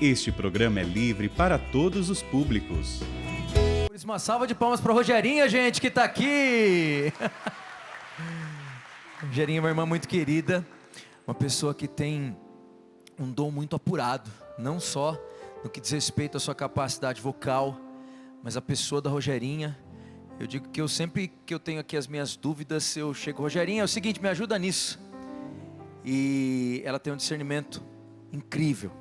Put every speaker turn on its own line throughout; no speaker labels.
Este programa é livre para todos os públicos.
Por isso, uma salva de palmas para Rogerinha, gente, que está aqui. Rogerinha é uma irmã muito querida, uma pessoa que tem um dom muito apurado, não só no que diz respeito à sua capacidade vocal, mas a pessoa da Rogerinha. Eu digo que eu sempre que eu tenho aqui as minhas dúvidas, eu chego, Rogerinha, é o seguinte, me ajuda nisso. E ela tem um discernimento incrível.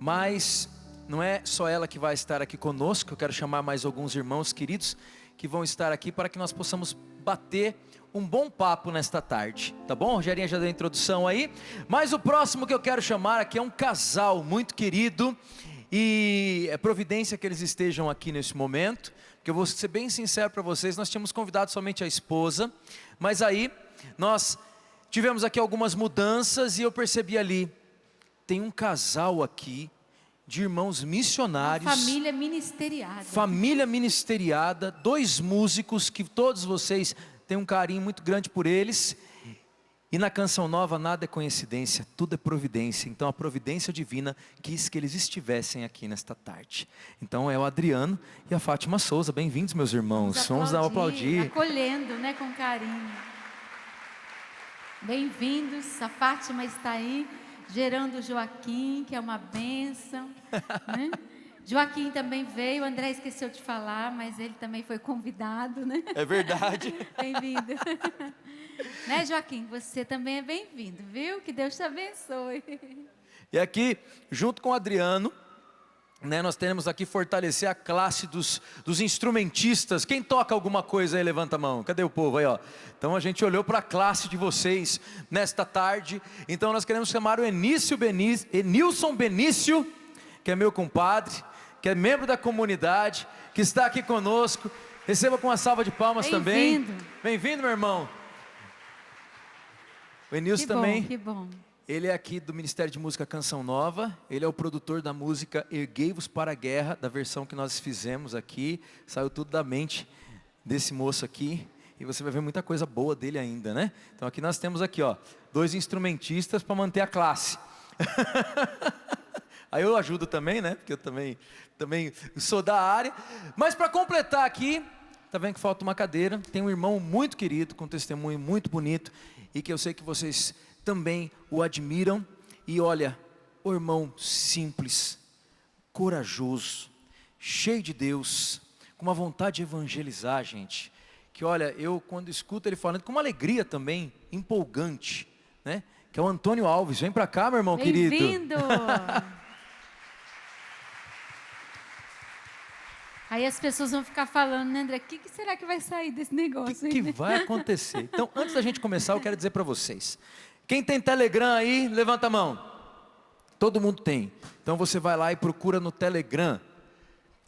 Mas não é só ela que vai estar aqui conosco, eu quero chamar mais alguns irmãos queridos que vão estar aqui para que nós possamos bater um bom papo nesta tarde, tá bom? Rogerinha já deu a introdução aí, mas o próximo que eu quero chamar aqui é um casal muito querido, e é providência que eles estejam aqui nesse momento, porque eu vou ser bem sincero para vocês, nós tínhamos convidado somente a esposa, mas aí nós tivemos aqui algumas mudanças e eu percebi ali, tem um casal aqui de irmãos missionários.
Uma família ministeriada.
Família ministeriada, 2 músicos que todos vocês têm um carinho muito grande por eles. E na Canção Nova nada é coincidência, tudo é providência. Então a providência divina quis que eles estivessem aqui nesta tarde. Então é o Adriano e a Fátima Souza. Bem-vindos, meus irmãos. Vamos dar um aplaudir.
Acolhendo, né, com carinho. Bem-vindos, a Fátima está aí. Gerando o Joaquim, que é uma bênção, né? Joaquim também veio, o André esqueceu de falar, mas ele também foi convidado, né?
É verdade.
Bem-vindo. Né, Joaquim? Você também é bem-vindo, viu? Que Deus te abençoe.
E aqui, junto com o Adriano, né, nós teremos aqui fortalecer a classe dos instrumentistas. Quem toca alguma coisa aí, levanta a mão. Cadê o povo aí, ó? Então a gente olhou para a classe de vocês nesta tarde. Então nós queremos chamar o Enilson Benício, que é meu compadre, que é membro da comunidade, que está aqui conosco. Receba com uma salva de palmas também. Bem-vindo, meu irmão. O Enilson também.
Que bom.
Ele é aqui do Ministério de Música Canção Nova, ele é o produtor da música Erguei-vos para a Guerra, da versão que nós fizemos aqui, saiu tudo da mente desse moço aqui, e você vai ver muita coisa boa dele ainda, né? Então aqui nós temos aqui, ó, 2 instrumentistas para manter a classe. Aí eu ajudo também, né? Porque eu também sou da área, mas para completar aqui, tá vendo que falta uma cadeira, tem um irmão muito querido, com um testemunho muito bonito, e que eu sei que vocês também o admiram. E olha, o irmão simples, corajoso, cheio de Deus, com uma vontade de evangelizar, gente, que olha, eu quando escuto ele falando, com uma alegria também, empolgante, né, que é o Antônio Alves. Vem pra cá, meu irmão querido.
Bem-vindo. Aí as pessoas vão ficar falando, né, André, o que será que vai sair desse negócio aí?
O que vai acontecer? Então, antes da gente começar, eu quero dizer para vocês, quem tem Telegram aí, levanta a mão. Todo mundo tem. Então você vai lá e procura no Telegram,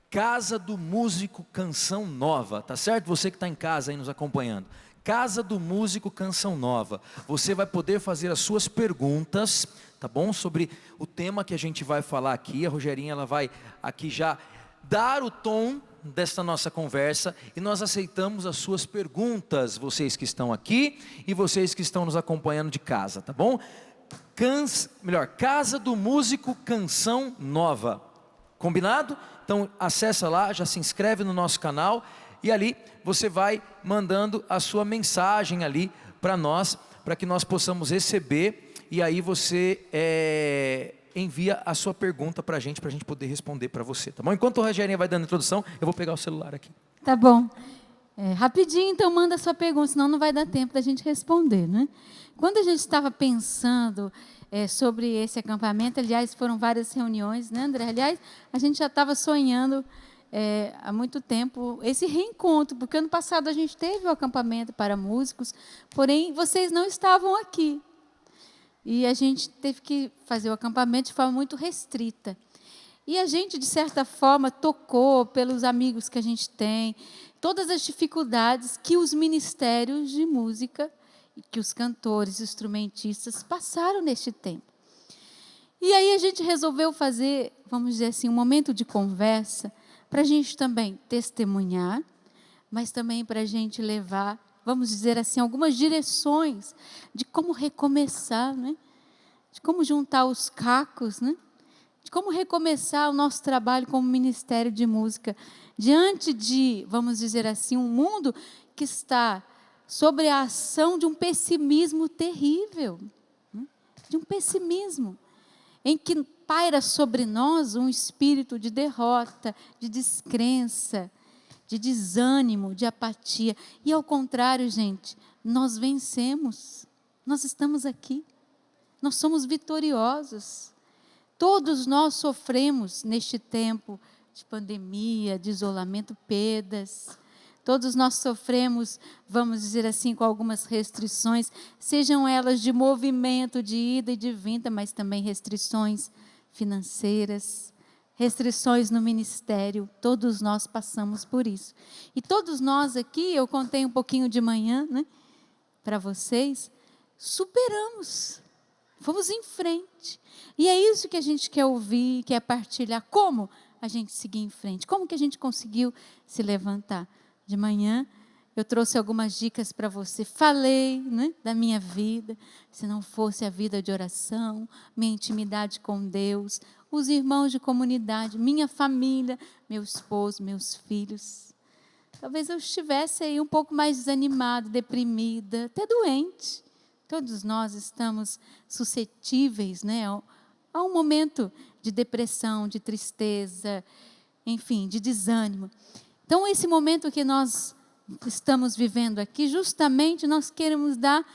Casa do Músico Canção Nova, tá certo? Você que está em casa aí nos acompanhando. Casa do Músico Canção Nova. Você vai poder fazer as suas perguntas, tá bom? Sobre o tema que a gente vai falar aqui. A Rogerinha, ela vai aqui já dar o tom desta nossa conversa, e nós aceitamos as suas perguntas, vocês que estão aqui e vocês que estão nos acompanhando de casa, tá bom? Casa do Músico Canção Nova, combinado? Então acessa lá, já se inscreve no nosso canal, e ali você vai mandando a sua mensagem ali para nós, para que nós possamos receber, e aí você envia a sua pergunta para a gente poder responder para você, tá bom? Enquanto o Rogerinha vai dando a introdução, eu vou pegar o celular aqui.
Tá bom. Rapidinho, então, manda a sua pergunta, senão não vai dar tempo da gente responder, né? Quando a gente estava pensando sobre esse acampamento, aliás, foram várias reuniões, né, André? Aliás, a gente já estava sonhando há muito tempo esse reencontro, porque ano passado a gente teve o acampamento para músicos, porém, vocês não estavam aqui. E a gente teve que fazer o acampamento de forma muito restrita. E a gente, de certa forma, tocou pelos amigos que a gente tem, todas as dificuldades que os ministérios de música, que os cantores, instrumentistas passaram neste tempo. E aí a gente resolveu fazer, vamos dizer assim, um momento de conversa, para a gente também testemunhar, mas também para a gente levar, vamos dizer assim, algumas direções de como recomeçar, né? De como juntar os cacos, né? de como recomeçar o nosso trabalho como ministério de música, diante de, vamos dizer assim, um mundo que está sobre a ação de um pessimismo terrível, de um pessimismo, em que paira sobre nós um espírito de derrota, de descrença, de desânimo, de apatia. E ao contrário, gente, nós vencemos, nós estamos aqui, nós somos vitoriosos. Todos nós sofremos neste tempo de pandemia, de isolamento, perdas. Todos nós sofremos, vamos dizer assim, com algumas restrições, sejam elas de movimento, de ida e de vinda, mas também restrições financeiras, restrições no ministério. Todos nós passamos por isso. E todos nós aqui, eu contei um pouquinho de manhã, né, para vocês, superamos, fomos em frente. E é isso que a gente quer ouvir, quer partilhar. Como a gente seguir em frente? Como que a gente conseguiu se levantar? De manhã, eu trouxe algumas dicas para você. Falei, né, da minha vida, se não fosse a vida de oração, minha intimidade com Deus, os irmãos de comunidade, minha família, meu esposo, meus filhos. Talvez eu estivesse aí um pouco mais desanimada, deprimida, até doente. Todos nós estamos suscetíveis, né, a um momento de depressão, de tristeza, enfim, de desânimo. Então, esse momento que nós estamos vivendo aqui, justamente nós queremos dar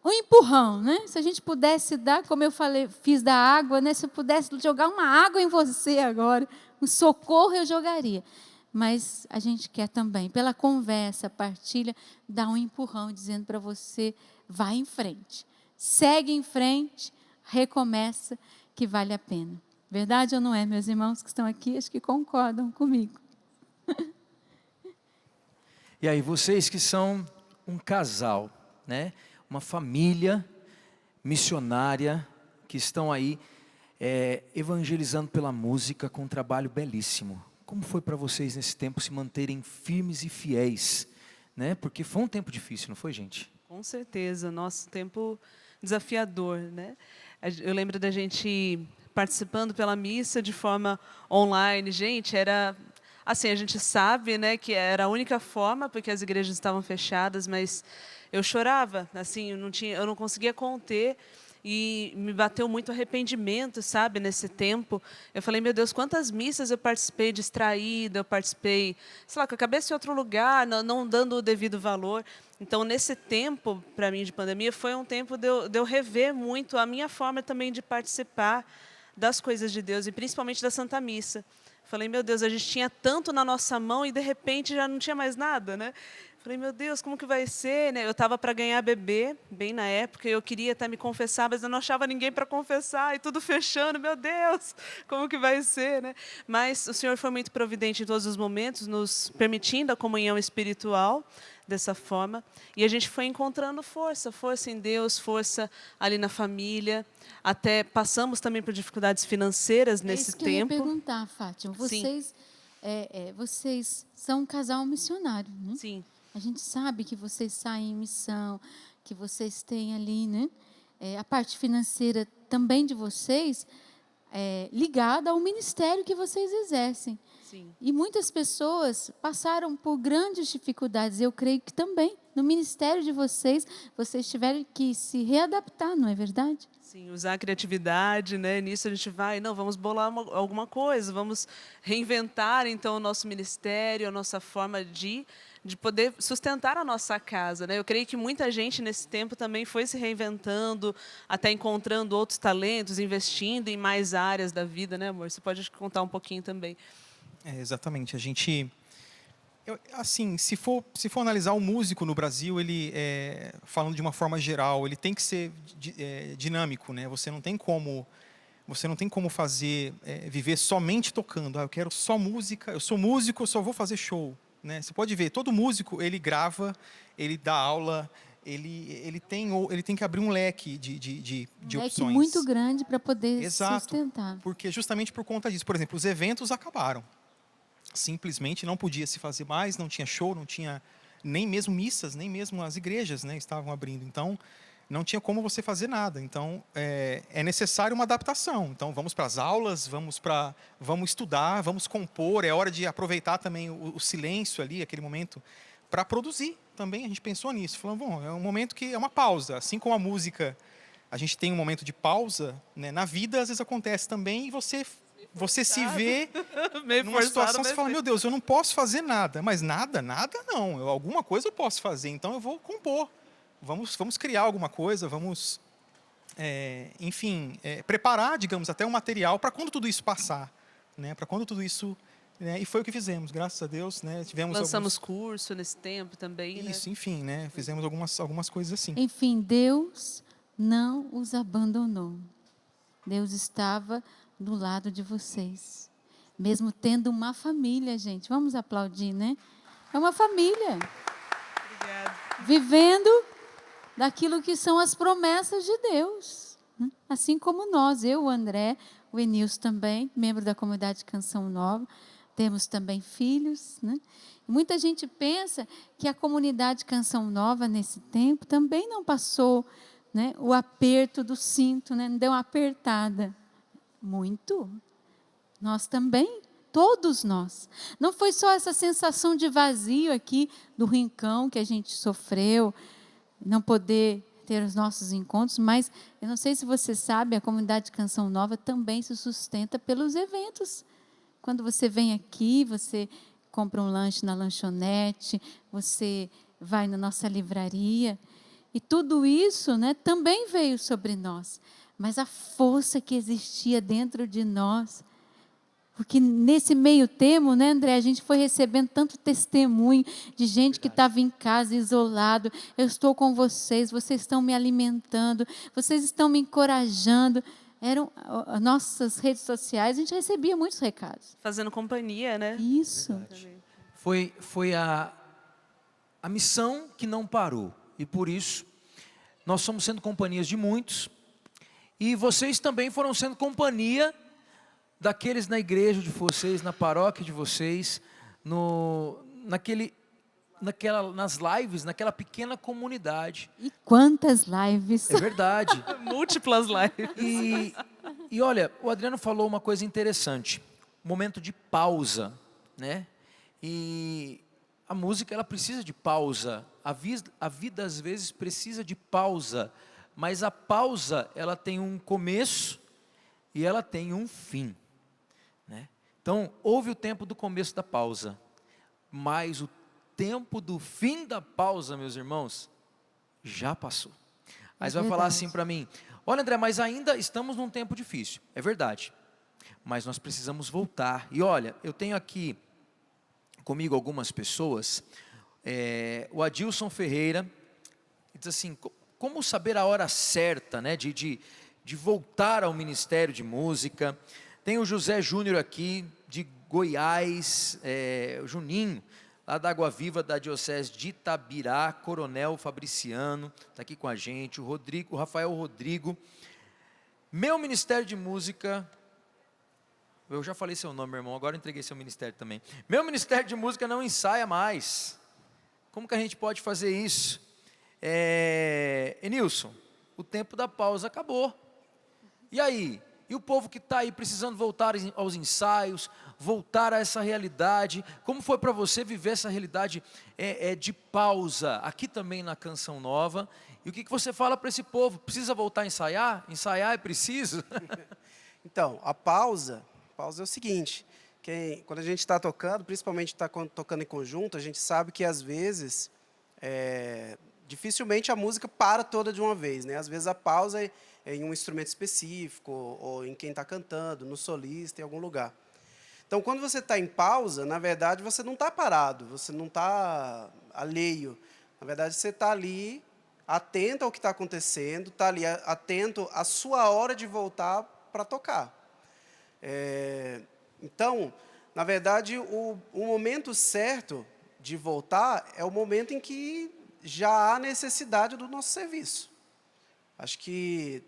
um empurrão, né? Se a gente pudesse dar, como eu falei, fiz da água, né? Se eu pudesse jogar uma água em você agora, um socorro eu jogaria. Mas a gente quer também, pela conversa, partilha, dar um empurrão, dizendo para você, vai em frente, segue em frente, recomeça, que vale a pena. Verdade ou não é, meus irmãos que estão aqui, acho que concordam comigo.
E aí, vocês que são um casal, né? Uma família missionária, que estão aí evangelizando pela música com um trabalho belíssimo. Como foi para vocês nesse tempo se manterem firmes e fiéis, né? Porque foi um tempo difícil, não foi, gente?
Com certeza, nosso tempo desafiador, né? Eu lembro da gente participando pela missa de forma online. Gente, era assim, a gente sabe, né, que era a única forma, porque as igrejas estavam fechadas, mas eu chorava, assim, eu não conseguia conter. E me bateu muito arrependimento, sabe, nesse tempo. Eu falei, meu Deus, quantas missas eu participei distraída, eu participei, sei lá, com a cabeça em outro lugar, não dando o devido valor. Então, nesse tempo, para mim, de pandemia, foi um tempo de eu rever muito a minha forma também de participar das coisas de Deus, e principalmente da Santa Missa. Falei, meu Deus, a gente tinha tanto na nossa mão e, de repente, já não tinha mais nada, né? Falei, meu Deus, como que vai ser? Né? Eu estava para ganhar bebê, bem na época, e eu queria até me confessar, mas eu não achava ninguém para confessar, e tudo fechando, meu Deus, como que vai ser? Né? Mas o Senhor foi muito providente em todos os momentos, nos permitindo a comunhão espiritual dessa forma, e a gente foi encontrando força em Deus, força ali na família, até passamos também por dificuldades financeiras nesse
isso que
tempo.
Eu ia perguntar, Fátima, vocês são um casal missionário, né?
Sim.
A gente sabe que vocês saem em missão, que vocês têm ali, né, a parte financeira também de vocês ligada ao ministério que vocês exercem.
Sim.
E muitas pessoas passaram por grandes dificuldades. Eu creio que também no ministério de vocês tiveram que se readaptar, não é verdade?
Sim, usar a criatividade, né? Nisso a gente vai, vamos bolar alguma coisa, vamos reinventar então o nosso ministério, a nossa forma de poder sustentar a nossa casa, né? Eu creio que muita gente nesse tempo também foi se reinventando, até encontrando outros talentos, investindo em mais áreas da vida, né, amor? Você pode contar um pouquinho também.
Exatamente. A gente, assim, se for analisar o músico no Brasil, ele, falando de uma forma geral, ele tem que ser dinâmico, né? Você não tem como fazer, viver somente tocando. Eu quero só música, eu sou músico, eu só vou fazer show. Né? Você pode ver, todo músico, ele grava, ele dá aula, ele tem que abrir um leque de opções.
Um leque muito grande para poder
Exato,
sustentar.
porque justamente por conta disso. Por exemplo, os eventos acabaram. Simplesmente não podia se fazer mais, não tinha show, não tinha nem mesmo missas, nem mesmo as igrejas, né, estavam abrindo. Então, não tinha como você fazer nada. Então, é necessário uma adaptação. Então, vamos para as aulas, vamos estudar, vamos compor. É hora de aproveitar também o silêncio ali, aquele momento, para produzir. Também a gente pensou nisso. Falando, bom, é um momento que é uma pausa. Assim como a música, a gente tem um momento de pausa, né? Na vida, às vezes acontece também, e você se vê numa situação, você fala, meu Deus, eu não posso fazer nada. Mas nada não. Alguma coisa eu posso fazer, então eu vou compor. Vamos criar alguma coisa, vamos, enfim, preparar, digamos, até um material para quando tudo isso passar, né? Para quando tudo isso... Né? E foi o que fizemos, graças a Deus. Né?
Lançamos curso nesse tempo também.
Isso, né? Enfim, né? Fizemos algumas coisas assim.
Enfim, Deus não os abandonou. Deus estava do lado de vocês. Mesmo tendo uma família, gente. Vamos aplaudir, né? É uma família.
Obrigada.
Vivendo daquilo que são as promessas de Deus. Assim como nós, eu, o André, o Enilson também, membro da comunidade Canção Nova, temos também filhos. Né? Muita gente pensa que a comunidade Canção Nova, nesse tempo, também não passou, né, o aperto do cinto, né, não deu uma apertada. Muito. Nós também, todos nós. Não foi só essa sensação de vazio aqui do rincão que a gente sofreu, não poder ter os nossos encontros, mas eu não sei se você sabe, a comunidade Canção Nova também se sustenta pelos eventos. Quando você vem aqui, você compra um lanche na lanchonete, você vai na nossa livraria, e tudo isso, né, também veio sobre nós. Mas a força que existia dentro de nós, porque nesse meio termo, né, André, a gente foi recebendo tanto testemunho de gente que estava em casa, isolado. Eu estou com vocês, vocês estão me alimentando, vocês estão me encorajando. Eram as nossas redes sociais, a gente recebia muitos recados.
Fazendo companhia, né?
Isso.
Foi a missão que não parou. E por isso, nós somos sendo companhias de muitos. E vocês também foram sendo companhia daqueles na igreja de vocês, na paróquia de vocês, nas lives, naquela pequena comunidade.
E quantas lives.
É verdade.
Múltiplas lives.
E olha, o Adriano falou uma coisa interessante. Momento de pausa, né? E a música, ela precisa de pausa. A vida às vezes precisa de pausa. Mas a pausa, ela tem um começo e ela tem um fim. Né? Então, houve o tempo do começo da pausa, mas o tempo do fim da pausa, meus irmãos, já passou. Aí você vai falar assim para mim, olha André, mas ainda estamos num tempo difícil. É verdade, mas nós precisamos voltar. E olha, eu tenho aqui comigo algumas pessoas, o Adilson Ferreira, diz assim, como saber a hora certa, né, de voltar ao Ministério de Música. Tem o José Júnior aqui, de Goiás, o Juninho, lá da Água Viva, da Diocese de Itabirá, Coronel Fabriciano, está aqui com a gente, o Rafael Rodrigo. Meu Ministério de Música, eu já falei seu nome, meu irmão, agora eu entreguei seu ministério também. Meu Ministério de Música não ensaia mais. Como que a gente pode fazer isso? Enilson, o tempo da pausa acabou. E aí? E o povo que está aí precisando voltar aos ensaios, voltar a essa realidade, como foi para você viver essa realidade de pausa, aqui também na Canção Nova, e o que você fala para esse povo? Precisa voltar a ensaiar? Ensaiar é preciso?
Então, a pausa é o seguinte, quando a gente está tocando, principalmente está tocando em conjunto, a gente sabe que às vezes, dificilmente a música para toda de uma vez, né? Às vezes a pausa é em um instrumento específico, ou em quem está cantando, no solista, em algum lugar. Então, quando você está em pausa, na verdade, você não está parado, você não está alheio. Na verdade, você está ali, atento ao que está acontecendo, está ali atento à sua hora de voltar para tocar. Então, na verdade, o momento certo de voltar é o momento em que já há necessidade do nosso serviço. Acho que,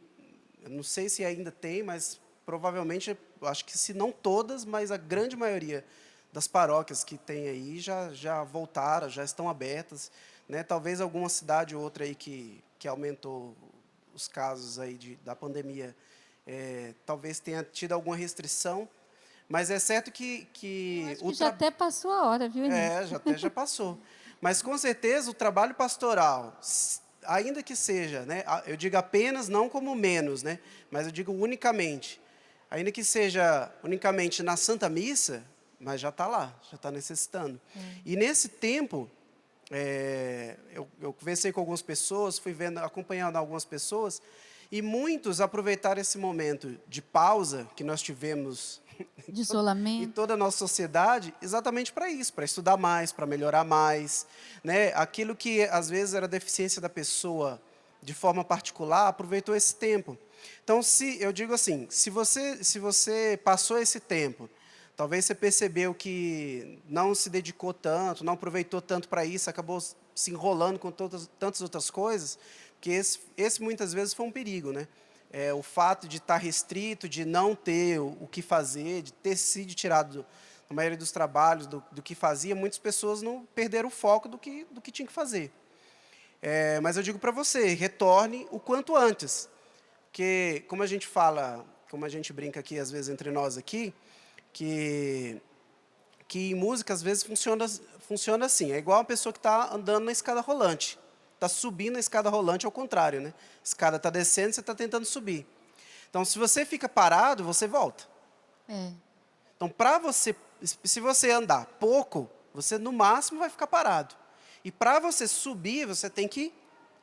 eu não sei se ainda tem, mas provavelmente, acho que se não todas, mas a grande maioria das paróquias que tem aí já voltaram, já estão abertas. né? Talvez alguma cidade ou outra aí que aumentou os casos aí da pandemia, talvez tenha tido alguma restrição, mas é certo que
Acho que já até passou a hora, viu, Enis?
já passou. Mas com certeza o trabalho pastoral, ainda que seja, né, eu digo apenas, não como menos, né, mas eu digo unicamente, ainda que seja unicamente na Santa Missa, mas já está lá, já está necessitando. E nesse tempo, eu conversei com algumas pessoas, fui acompanhando algumas pessoas, e muitos aproveitaram esse momento de pausa que nós tivemos
De
em
isolamento.
toda a nossa sociedade, exatamente para isso, para estudar mais, para melhorar mais, né? Aquilo que às vezes era deficiência da pessoa de forma particular, aproveitou esse tempo. Então, eu digo assim, se você passou esse tempo, talvez você percebeu que não se dedicou tanto, não aproveitou tanto para isso, acabou se enrolando com tantas outras coisas, que esse muitas vezes foi um perigo, né? O fato de estar restrito, de não ter o que fazer, de ter sido tirado na maioria dos trabalhos do que fazia, muitas pessoas não perderam o foco do que tinha que fazer. Mas eu digo para você, retorne o quanto antes, porque como a gente fala, como a gente brinca aqui às vezes entre nós aqui, que em música às vezes funciona assim, é igual uma pessoa que está andando na escada rolante. Está subindo a escada rolante ao contrário, né? A escada está descendo, você está tentando subir. Então, se você fica parado, você volta. Então, se você andar pouco, você no máximo vai ficar parado. E para você subir, você tem que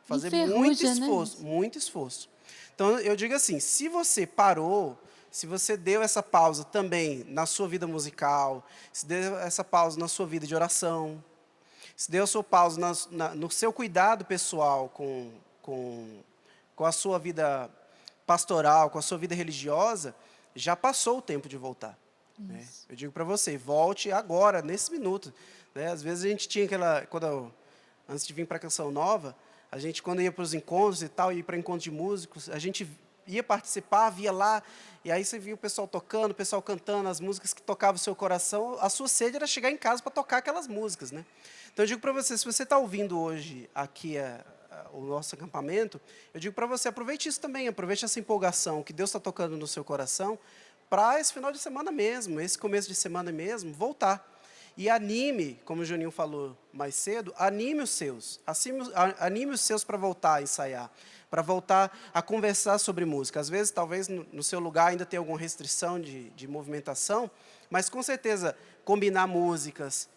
fazer muito esforço, né? Muito esforço. Então, eu digo assim, se você parou, se você deu essa pausa também na sua vida musical, se deu essa pausa na sua vida de oração, se deu a sua pausa no seu cuidado pessoal com a sua vida pastoral, com a sua vida religiosa, já passou o tempo de voltar. Né? Eu digo para você, volte agora, nesse minuto. Né? Às vezes a gente tinha antes de vir para a Canção Nova, a gente quando ia para os encontros e tal, ia para encontros de músicos, a gente ia participar, via lá, e aí você via o pessoal tocando, o pessoal cantando, as músicas que tocavam o seu coração, a sua sede era chegar em casa para tocar aquelas músicas, né? Então, eu digo para você, se você está ouvindo hoje aqui o nosso acampamento, eu digo para você, aproveite isso também, aproveite essa empolgação que Deus está tocando no seu coração, para esse final de semana mesmo, esse começo de semana mesmo, voltar. E anime, como o Juninho falou mais cedo, anime os seus para voltar a ensaiar, para voltar a conversar sobre música. Às vezes, talvez, no seu lugar ainda tenha alguma restrição de movimentação, mas, com certeza, combinar músicas,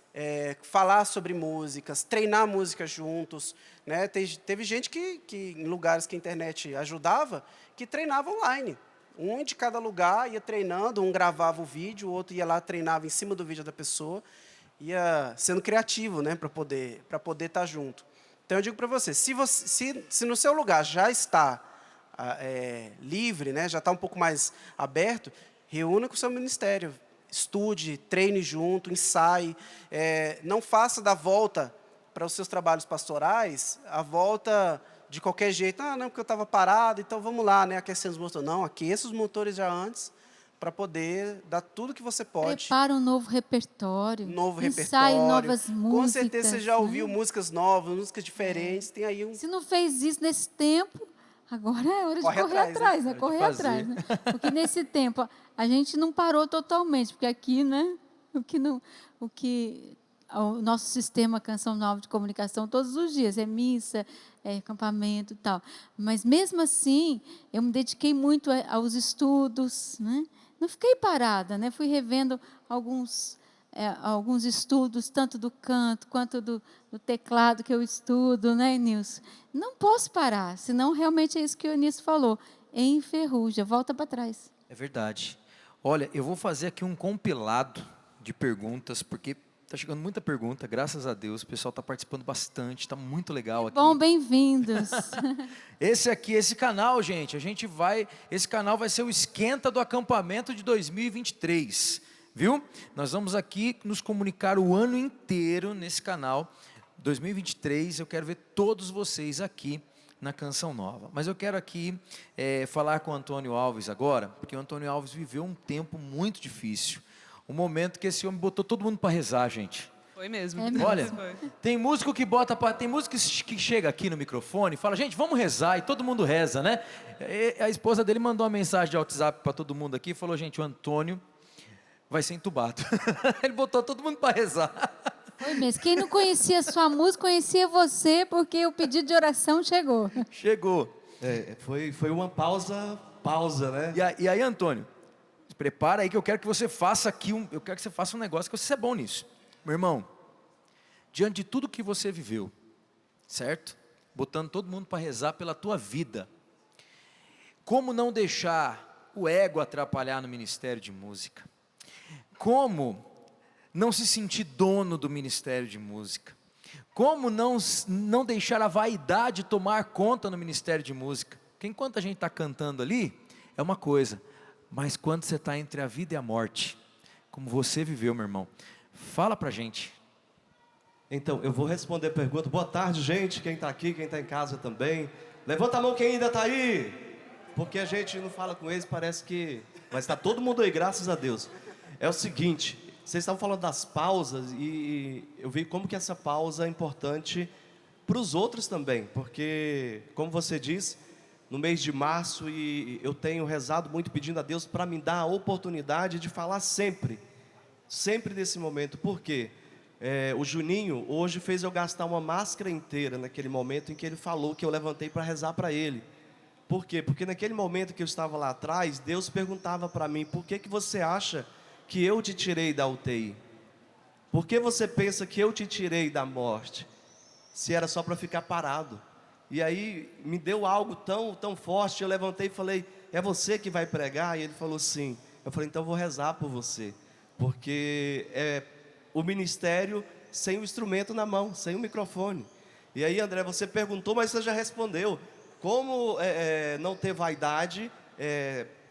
falar sobre músicas, treinar músicas juntos. Né? Teve gente que, em lugares que a internet ajudava, que treinava online. Um de cada lugar ia treinando, um gravava o vídeo, o outro ia lá, treinava em cima do vídeo da pessoa, ia sendo criativo, né, para poder estar junto. Então, eu digo para você, se no seu lugar já está livre, né, já está um pouco mais aberto, reúna com o seu ministério, estude, treine junto, ensaie, não faça da volta para os seus trabalhos pastorais a volta de qualquer jeito. Não, porque eu estava parado, então vamos lá, né, aquecendo os motores. Não, aqueça os motores já antes, para poder dar tudo que você pode.
Prepara um novo repertório. Ensaie novas músicas.
Com certeza você já ouviu músicas novas, músicas diferentes. Tem aí
Se não fez isso nesse tempo, agora é hora de correr atrás, né? Correr atrás, né? Porque nesse tempo a gente não parou totalmente, porque aqui, né? O nosso sistema Canção Nova de Comunicação todos os dias é missa, é acampamento e tal. Mas mesmo assim, eu me dediquei muito aos estudos, né? Não fiquei parada, né? Fui revendo alguns estudos, tanto do canto quanto do teclado que eu estudo, né, Nilson? Não posso parar, senão realmente é isso que o Eunice falou, enferruja, volta para trás.
É verdade. Olha, eu vou fazer aqui um compilado de perguntas, porque está chegando muita pergunta, graças a Deus, o pessoal está participando bastante, está muito legal aqui.
Bom, bem-vindos.
Esse canal, gente, esse canal vai ser o esquenta do acampamento de 2023, viu? Nós vamos aqui nos comunicar o ano inteiro nesse canal. 2023, eu quero ver todos vocês aqui na Canção Nova. Mas eu quero aqui falar com o Antônio Alves agora, porque o Antônio Alves viveu um tempo muito difícil. Um momento que esse homem botou todo mundo para rezar, gente.
Foi mesmo.
É mesmo.
Olha,
Foi.
tem músico que tem músico que chega aqui no microfone e fala, gente, vamos rezar, e todo mundo reza, né? E a esposa dele mandou uma mensagem de WhatsApp para todo mundo aqui e falou, gente, o Antônio vai ser entubado. Ele botou todo mundo para rezar.
Foi mesmo. Quem não conhecia a sua música, conhecia você, porque o pedido de oração chegou.
Chegou.
Foi uma pausa, né?
E aí, Antônio, se prepara aí que eu quero que você faça aqui, eu quero que você faça um negócio que você é bom nisso. Meu irmão, diante de tudo que você viveu, certo? Botando todo mundo para rezar pela tua vida. Como não deixar o ego atrapalhar no ministério de música? Como não se sentir dono do ministério de música? Como não deixar a vaidade tomar conta no ministério de música? Porque enquanto a gente está cantando ali, é uma coisa. Mas quando você está entre a vida e a morte, como você viveu, meu irmão, fala pra gente.
Então, eu vou responder a pergunta. Boa tarde, gente, quem está aqui, quem está em casa também. Levanta a mão quem ainda está aí. Porque a gente não fala com eles, parece que... Mas está todo mundo aí, graças a Deus. É o seguinte, vocês estavam falando das pausas e eu vi como que essa pausa é importante para os outros também. Porque, como você disse, no mês de março e eu tenho rezado muito pedindo a Deus para me dar a oportunidade de falar sempre desse momento. Por quê? O Juninho hoje fez eu gastar uma máscara inteira naquele momento em que ele falou que eu levantei para rezar para ele. Por quê? Porque naquele momento que eu estava lá atrás, Deus perguntava para mim, por que você acha que eu te tirei da UTI? Por que você pensa que eu te tirei da morte? Se era só para ficar parado. E aí me deu algo tão forte, eu levantei e falei, é você que vai pregar? E ele falou sim. Eu falei, então eu vou rezar por você. Porque é o ministério sem o instrumento na mão, sem o microfone. E aí, André, você perguntou, mas você já respondeu. Como não ter vaidade,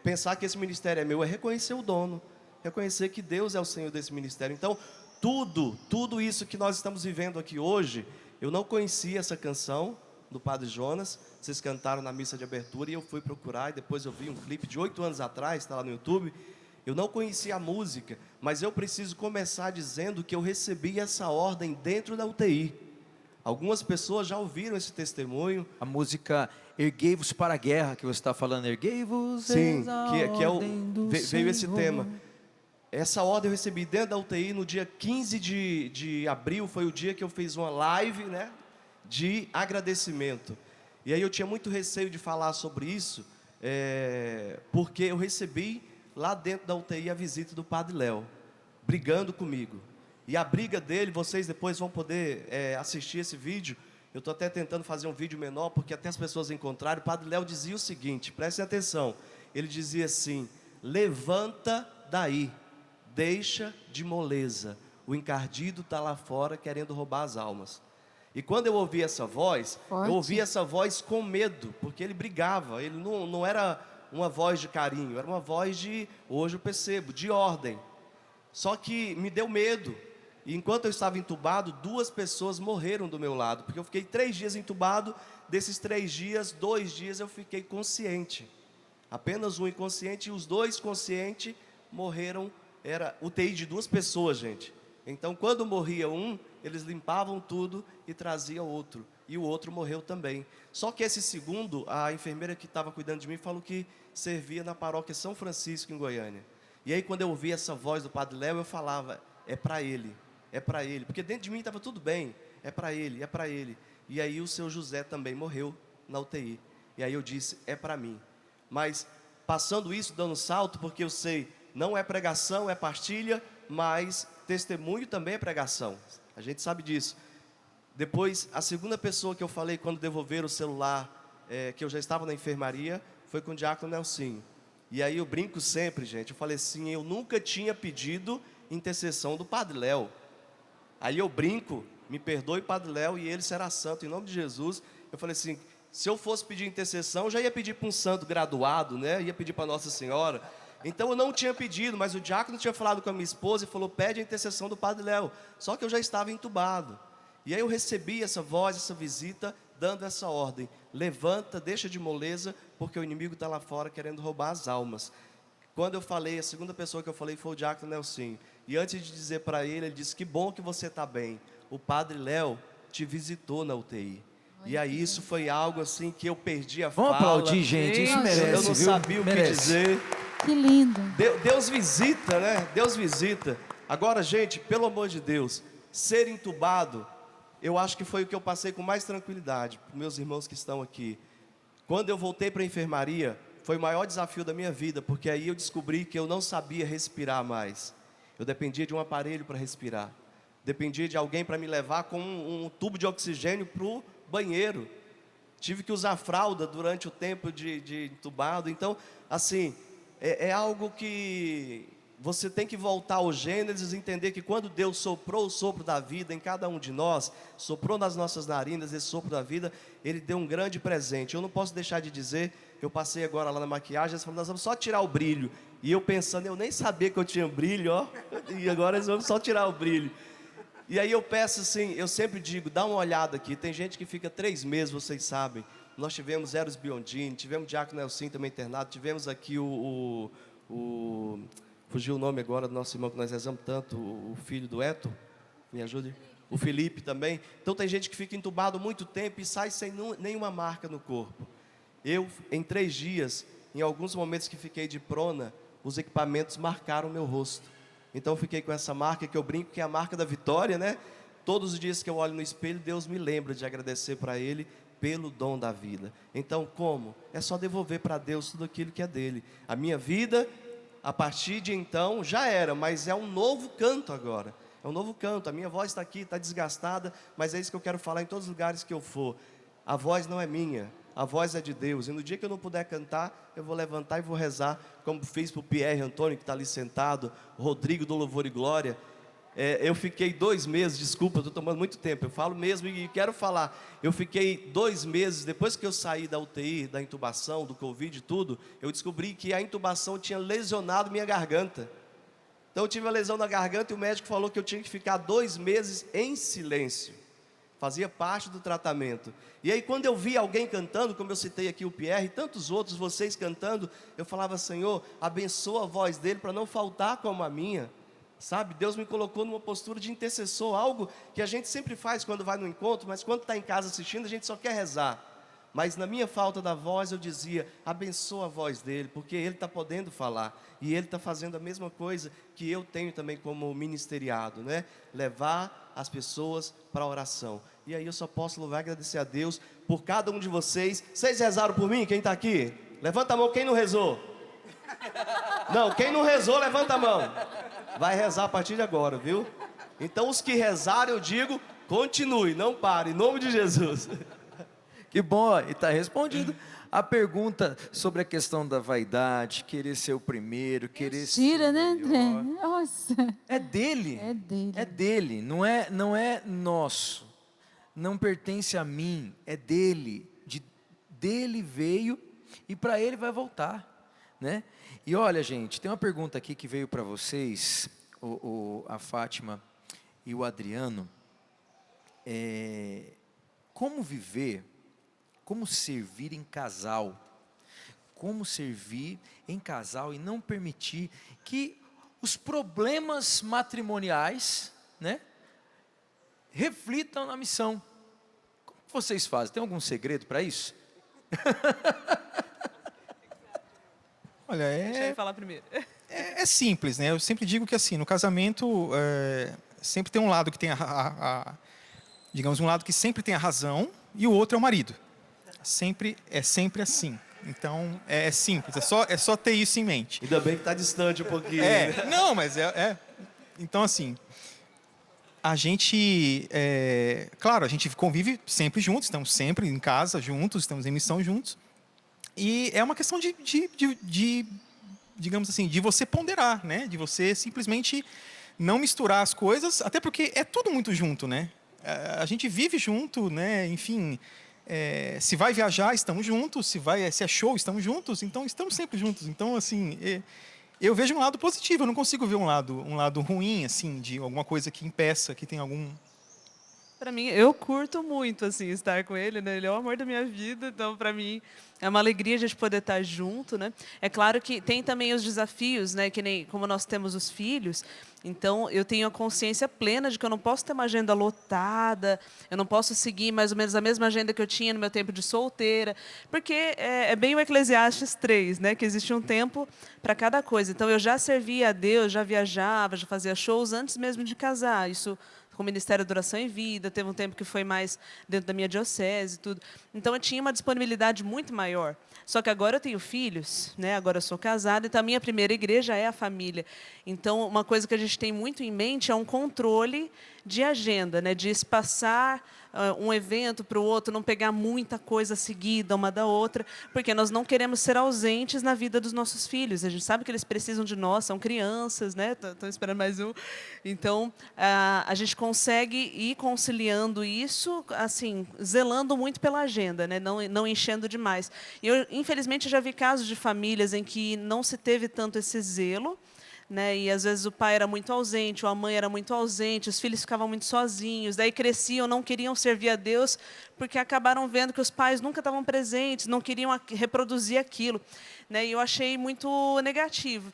pensar que esse ministério é meu, é reconhecer o dono, reconhecer que Deus é o Senhor desse ministério. Então, tudo isso que nós estamos vivendo aqui hoje, eu não conhecia essa canção do Padre Jonas, vocês cantaram na missa de abertura e eu fui procurar, e depois eu vi um clipe de 8 anos atrás, está lá no YouTube. Eu não conhecia a música, mas eu preciso começar dizendo que eu recebi essa ordem dentro da UTI. Algumas pessoas já ouviram esse testemunho.
A música Erguei-vos para a Guerra, que você está falando, Erguei-vos,
sim, que é veio esse
Senhor.
tema. Essa ordem eu recebi dentro da UTI no dia 15 de abril, foi o dia que eu fiz uma live, né, de agradecimento. E aí eu tinha muito receio de falar sobre isso, porque eu recebi lá dentro da UTI a visita do Padre Léo, brigando comigo. E a briga dele, vocês depois vão poder assistir esse vídeo. Eu estou até tentando fazer um vídeo menor, porque até as pessoas encontraram. O Padre Léo dizia o seguinte, prestem atenção. Ele dizia assim, levanta daí, deixa de moleza. O encardido está lá fora querendo roubar as almas. E quando eu ouvi essa voz,
Forte.
eu ouvi essa voz com medo, porque ele brigava. Ele não era uma voz de carinho, era uma voz de, hoje eu percebo, de ordem. Só que me deu medo. E enquanto eu estava entubado, 2 pessoas morreram do meu lado, porque eu fiquei 3 dias entubado. Desses 3 dias, 2 dias eu fiquei consciente. Apenas um inconsciente, e os 2 conscientes morreram. Era UTI de 2 pessoas, gente. Então, quando morria um, eles limpavam tudo e traziam outro. E o outro morreu também. Só que esse segundo, a enfermeira que estava cuidando de mim, falou que servia na paróquia São Francisco, em Goiânia. E aí, quando eu ouvi essa voz do Padre Léo, eu falava, é para ele. É para ele, porque dentro de mim estava tudo bem, é para ele, é para ele. E aí o seu José também morreu na UTI. E aí eu disse, é para mim. Mas passando isso, dando salto, porque eu sei, não é pregação, é partilha, mas testemunho também é pregação. A gente sabe disso. Depois, a segunda pessoa que eu falei quando devolveram o celular, que eu já estava na enfermaria, foi com o diácono Nelsinho. E aí eu brinco sempre, gente, eu falei assim, eu nunca tinha pedido intercessão do Padre Léo. Aí eu brinco, me perdoe Padre Léo, e ele será santo, em nome de Jesus. Eu falei assim, se eu fosse pedir intercessão, eu já ia pedir para um santo graduado, né? Ia pedir para Nossa Senhora. Então eu não tinha pedido, mas o diácono tinha falado com a minha esposa e falou, pede a intercessão do Padre Léo. Só que eu já estava entubado. E aí eu recebi essa voz, essa visita, dando essa ordem. Levanta, deixa de moleza, porque o inimigo está lá fora querendo roubar as almas. Quando eu falei, a segunda pessoa que eu falei foi o diácono Nelson. E antes de dizer para ele disse: que bom que você está bem. O padre Léo te visitou na UTI. E aí isso foi algo assim que eu perdi a fala.
Vamos aplaudir, gente, isso merece,
Eu não
viu?
sabia o que dizer.
Que lindo.
Deus visita, né? Deus visita. Agora, gente, pelo amor de Deus, ser entubado, eu acho que foi o que eu passei com mais tranquilidade, para meus irmãos que estão aqui. Quando eu voltei para a enfermaria, foi o maior desafio da minha vida, porque aí eu descobri que eu não sabia respirar mais. Eu dependia de um aparelho para respirar. Dependia de alguém para me levar com um tubo de oxigênio para o banheiro. Tive que usar fralda durante o tempo de entubado. Então, assim, é algo que você tem que voltar ao Gênesis e entender que quando Deus soprou o sopro da vida em cada um de nós, soprou nas nossas narinas esse sopro da vida, Ele deu um grande presente. Eu não posso deixar de dizer, eu passei agora lá na maquiagem, eles falaram: nós vamos só tirar o brilho. E eu pensando, eu nem sabia que eu tinha brilho, ó, e agora eles vão só tirar o brilho. E aí eu peço assim, eu sempre digo, dá uma olhada aqui, tem gente que fica 3 meses, vocês sabem. Nós tivemos Eros Biondini, tivemos o diácono Nelson também internado, tivemos aqui fugiu o nome agora do nosso irmão que nós rezamos tanto, o filho do Eto, me ajude? O Felipe também. Então tem gente que fica entubado muito tempo e sai sem nenhuma marca no corpo. Eu, em 3 dias, em alguns momentos que fiquei de prona, os equipamentos marcaram o meu rosto. Então eu fiquei com essa marca que eu brinco, que é a marca da vitória, né? Todos os dias que eu olho no espelho, Deus me lembra de agradecer para Ele pelo dom da vida. Então, como? É só devolver para Deus tudo aquilo que é dele. A minha vida, a partir de então, já era, mas é um novo canto agora. É um novo canto. A minha voz está aqui, está desgastada, mas é isso que eu quero falar em todos os lugares que eu for. A voz não é minha, a voz é de Deus. E no dia que eu não puder cantar, eu vou levantar e vou rezar, como fiz para o Pierre Antônio, que está ali sentado, Rodrigo do Louvor e Glória. Eu fiquei 2 meses, desculpa, estou tomando muito tempo, eu falo mesmo e quero falar. Eu fiquei 2 meses, depois que eu saí da UTI, da intubação, do Covid e tudo, eu descobri que a intubação tinha lesionado minha garganta. Então eu tive a lesão na garganta e o médico falou que eu tinha que ficar 2 meses em silêncio. Fazia parte do tratamento. E aí quando eu vi alguém cantando, como eu citei aqui o Pierre e tantos outros, vocês cantando, eu falava: Senhor, abençoa a voz dele para não faltar como a minha. Sabe, Deus me colocou numa postura de intercessor, algo que a gente sempre faz quando vai no encontro, mas quando está em casa assistindo, a gente só quer rezar. Mas na minha falta da voz, eu dizia: abençoa a voz dele, porque ele está podendo falar, e ele está fazendo a mesma coisa que eu tenho também como ministeriado, né? Levar as pessoas para a oração. E aí eu só posso louvar e agradecer a Deus por cada um de vocês. Vocês rezaram por mim? Quem está aqui? Levanta a mão, quem não rezou? Não, quem não rezou, levanta a mão. Vai rezar a partir de agora, viu? Então os que rezaram, eu digo, continue, não pare, em nome de Jesus.
Que bom, e está respondido a pergunta sobre a questão da vaidade, querer ser o primeiro, querer
Tira,
ser
né,
o melhor.
André? Nossa.
É dele.
É dele.
É dele, não é nosso. Não pertence a mim, é dele. Dele veio e para ele vai voltar, né? E olha, gente, tem uma pergunta aqui que veio para vocês, a Fátima e o Adriano. Como viver, como servir em casal? Como servir em casal e não permitir que os problemas matrimoniais, né, reflitam na missão. Como vocês fazem? Tem algum segredo para isso?
Olha,
Deixa ele falar primeiro.
é simples, né? Eu sempre digo que assim, no casamento, sempre tem um lado que tem digamos, um lado que sempre tem a razão e o outro é o marido. É sempre assim. Então, é simples, é só ter isso em mente.
Ainda bem que está distante um pouquinho.
Não, mas Então, assim, a gente, claro, a gente convive sempre juntos, estamos sempre em casa juntos, estamos em missão juntos. E é uma questão digamos assim, de você ponderar, né? De você simplesmente não misturar as coisas, até porque é tudo muito junto, né? A gente vive junto, né? Enfim, se vai viajar, estamos juntos. Se é show, estamos juntos. Então, estamos sempre juntos. Então, assim, eu vejo um lado positivo. Eu não consigo ver um lado ruim, assim, de alguma coisa que impeça, que tem
Para mim, eu curto muito assim estar com ele, né? Ele é o amor da minha vida, então para mim é uma alegria a gente poder estar junto, né? É claro que tem também os desafios, né? Que nem como nós temos os filhos, então eu tenho a consciência plena de que eu não posso ter uma agenda lotada, eu não posso seguir mais ou menos a mesma agenda que eu tinha no meu tempo de solteira, porque é bem o Eclesiastes 3, né? Que existe um tempo para cada coisa. Então eu já servia a Deus, já viajava, já fazia shows antes mesmo de casar. Isso com o Ministério da Oração e Vida, teve um tempo que foi mais dentro da minha diocese e tudo. Então, eu tinha uma disponibilidade muito maior. Só que agora eu tenho filhos, né? Agora eu sou casada, então a minha primeira igreja é a família. Então, uma coisa que a gente tem muito em mente é um controle de agenda, né? De espaçar um evento para o outro, não pegar muita coisa seguida uma da outra, porque nós não queremos ser ausentes na vida dos nossos filhos. A gente sabe que eles precisam de nós, são crianças, né? Estão esperando mais um. Então, a gente consegue ir conciliando isso, assim, zelando muito pela agenda, né? Não enchendo demais. E eu, infelizmente, já vi casos de famílias em que não se teve tanto esse zelo, né? E às vezes o pai era muito ausente, ou a mãe era muito ausente, os filhos ficavam muito sozinhos, daí cresciam, não queriam servir a Deus, porque acabaram vendo que os pais nunca estavam presentes, não queriam reproduzir aquilo, né? E eu achei muito negativo.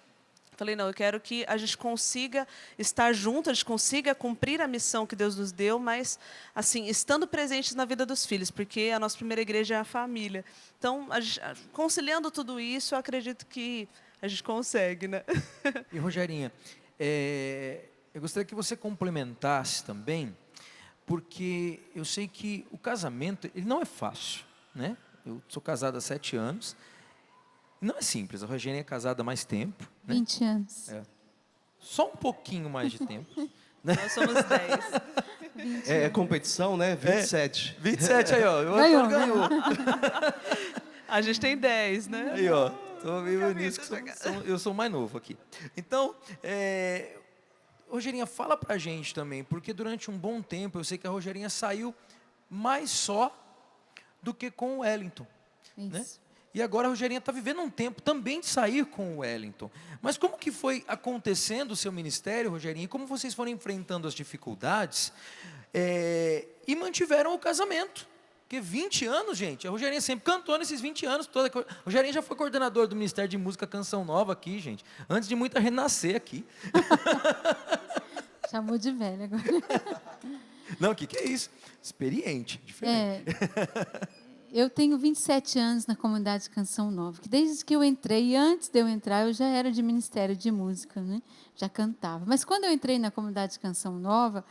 Falei, não, eu quero que a gente consiga estar junto, a gente consiga cumprir a missão que Deus nos deu, mas, assim, estando presentes na vida dos filhos, porque a nossa primeira igreja é a família. Então, conciliando tudo isso, eu acredito que a gente consegue, né?
E, Rogerinha, eu gostaria que você complementasse também, porque eu sei que o casamento, ele não é fácil, né? Eu sou casado há 7 anos, não é simples, a Rogerinha é casada há mais tempo. Né?
20 anos.
Só um pouquinho mais de tempo. Né?
Nós somos 10.
É competição, né? 27.
27 aí, ó.
Ganhou.
A gente tem 10, né?
Aí, ó. Estou meio nisso que eu sou mais novo aqui. Então, Rogerinha, fala pra gente também, porque durante um bom tempo eu sei que a Rogerinha saiu mais só do que com o Wellington.
Isso.
Né? E agora a Rogerinha está vivendo um tempo também de sair com o Wellington. Mas como que foi acontecendo o seu ministério, Rogerinha? E como vocês foram enfrentando as dificuldades e mantiveram o casamento? Porque 20 anos, gente, a Rogerinha sempre cantou nesses 20 anos. A Rogerinha já foi coordenadora do Ministério de Música Canção Nova aqui, gente. Antes de muita renascer aqui.
Chamou de velha agora.
Não, o que é isso? Experiente, diferente.
Eu tenho 27 anos na comunidade Canção Nova, que desde que eu entrei, e antes de eu entrar, eu já era de Ministério de Música, né? Já cantava. Mas quando eu entrei na comunidade Canção Nova,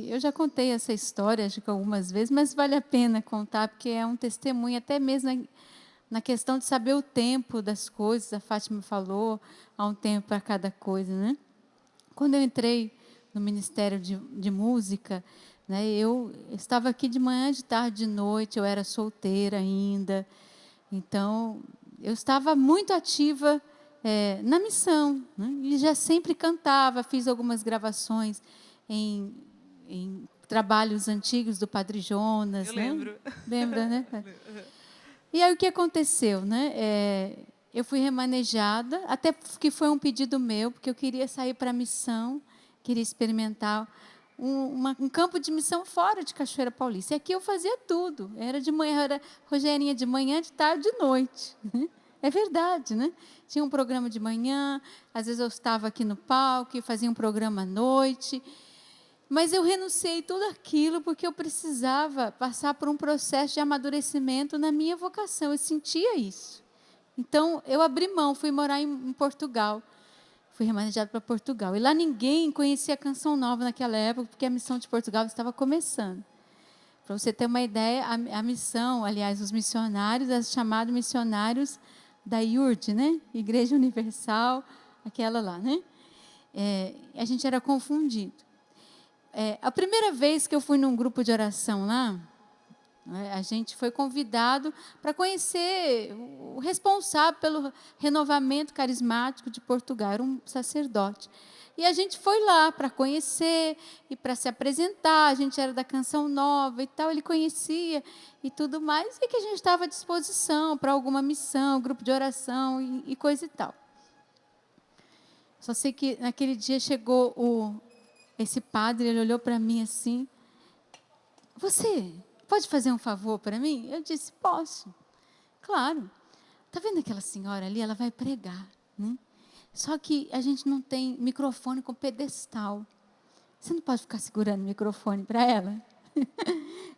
eu já contei essa história, acho que algumas vezes, mas vale a pena contar, porque é um testemunho, até mesmo na questão de saber o tempo das coisas. A Fátima falou, há um tempo para cada coisa, né? Quando eu entrei no Ministério de Música, né, eu estava aqui de manhã, de tarde, de noite, eu era solteira ainda. Então, eu estava muito ativa na missão, né, e já sempre cantava, fiz algumas gravações em trabalhos antigos do Padre Jonas.
Eu
né?
lembro.
Lembra, né? E aí o que aconteceu? Né? Eu fui remanejada, até que foi um pedido meu, porque eu queria sair para a missão, queria experimentar um campo de missão fora de Cachoeira Paulista. E aqui eu fazia tudo. Era de manhã, era Rogerinha de manhã, de tarde, de noite. É verdade, né? Tinha um programa de manhã, às vezes eu estava aqui no palco, fazia um programa à noite. Mas eu renunciei tudo aquilo porque eu precisava passar por um processo de amadurecimento na minha vocação. Eu sentia isso. Então, eu abri mão, fui morar em Portugal. Fui remanejada para Portugal. E lá ninguém conhecia a Canção Nova naquela época, porque a missão de Portugal estava começando. Para você ter uma ideia, a missão, aliás, os missionários, os chamados missionários da IURD, né? Igreja Universal, aquela lá, né? A gente era confundido. A primeira vez que eu fui num grupo de oração lá, a gente foi convidado para conhecer o responsável pelo renovamento carismático de Portugal, era um sacerdote. E a gente foi lá para conhecer e para se apresentar, a gente era da Canção Nova e tal, ele conhecia e tudo mais, e que a gente estava à disposição para alguma missão, grupo de oração e coisa e tal. Só sei que naquele dia chegou esse padre, ele olhou para mim assim, você pode fazer um favor para mim? Eu disse, posso. Claro. Está vendo aquela senhora ali? Ela vai pregar, né? Só que a gente não tem microfone com pedestal. Você não pode ficar segurando o microfone para ela?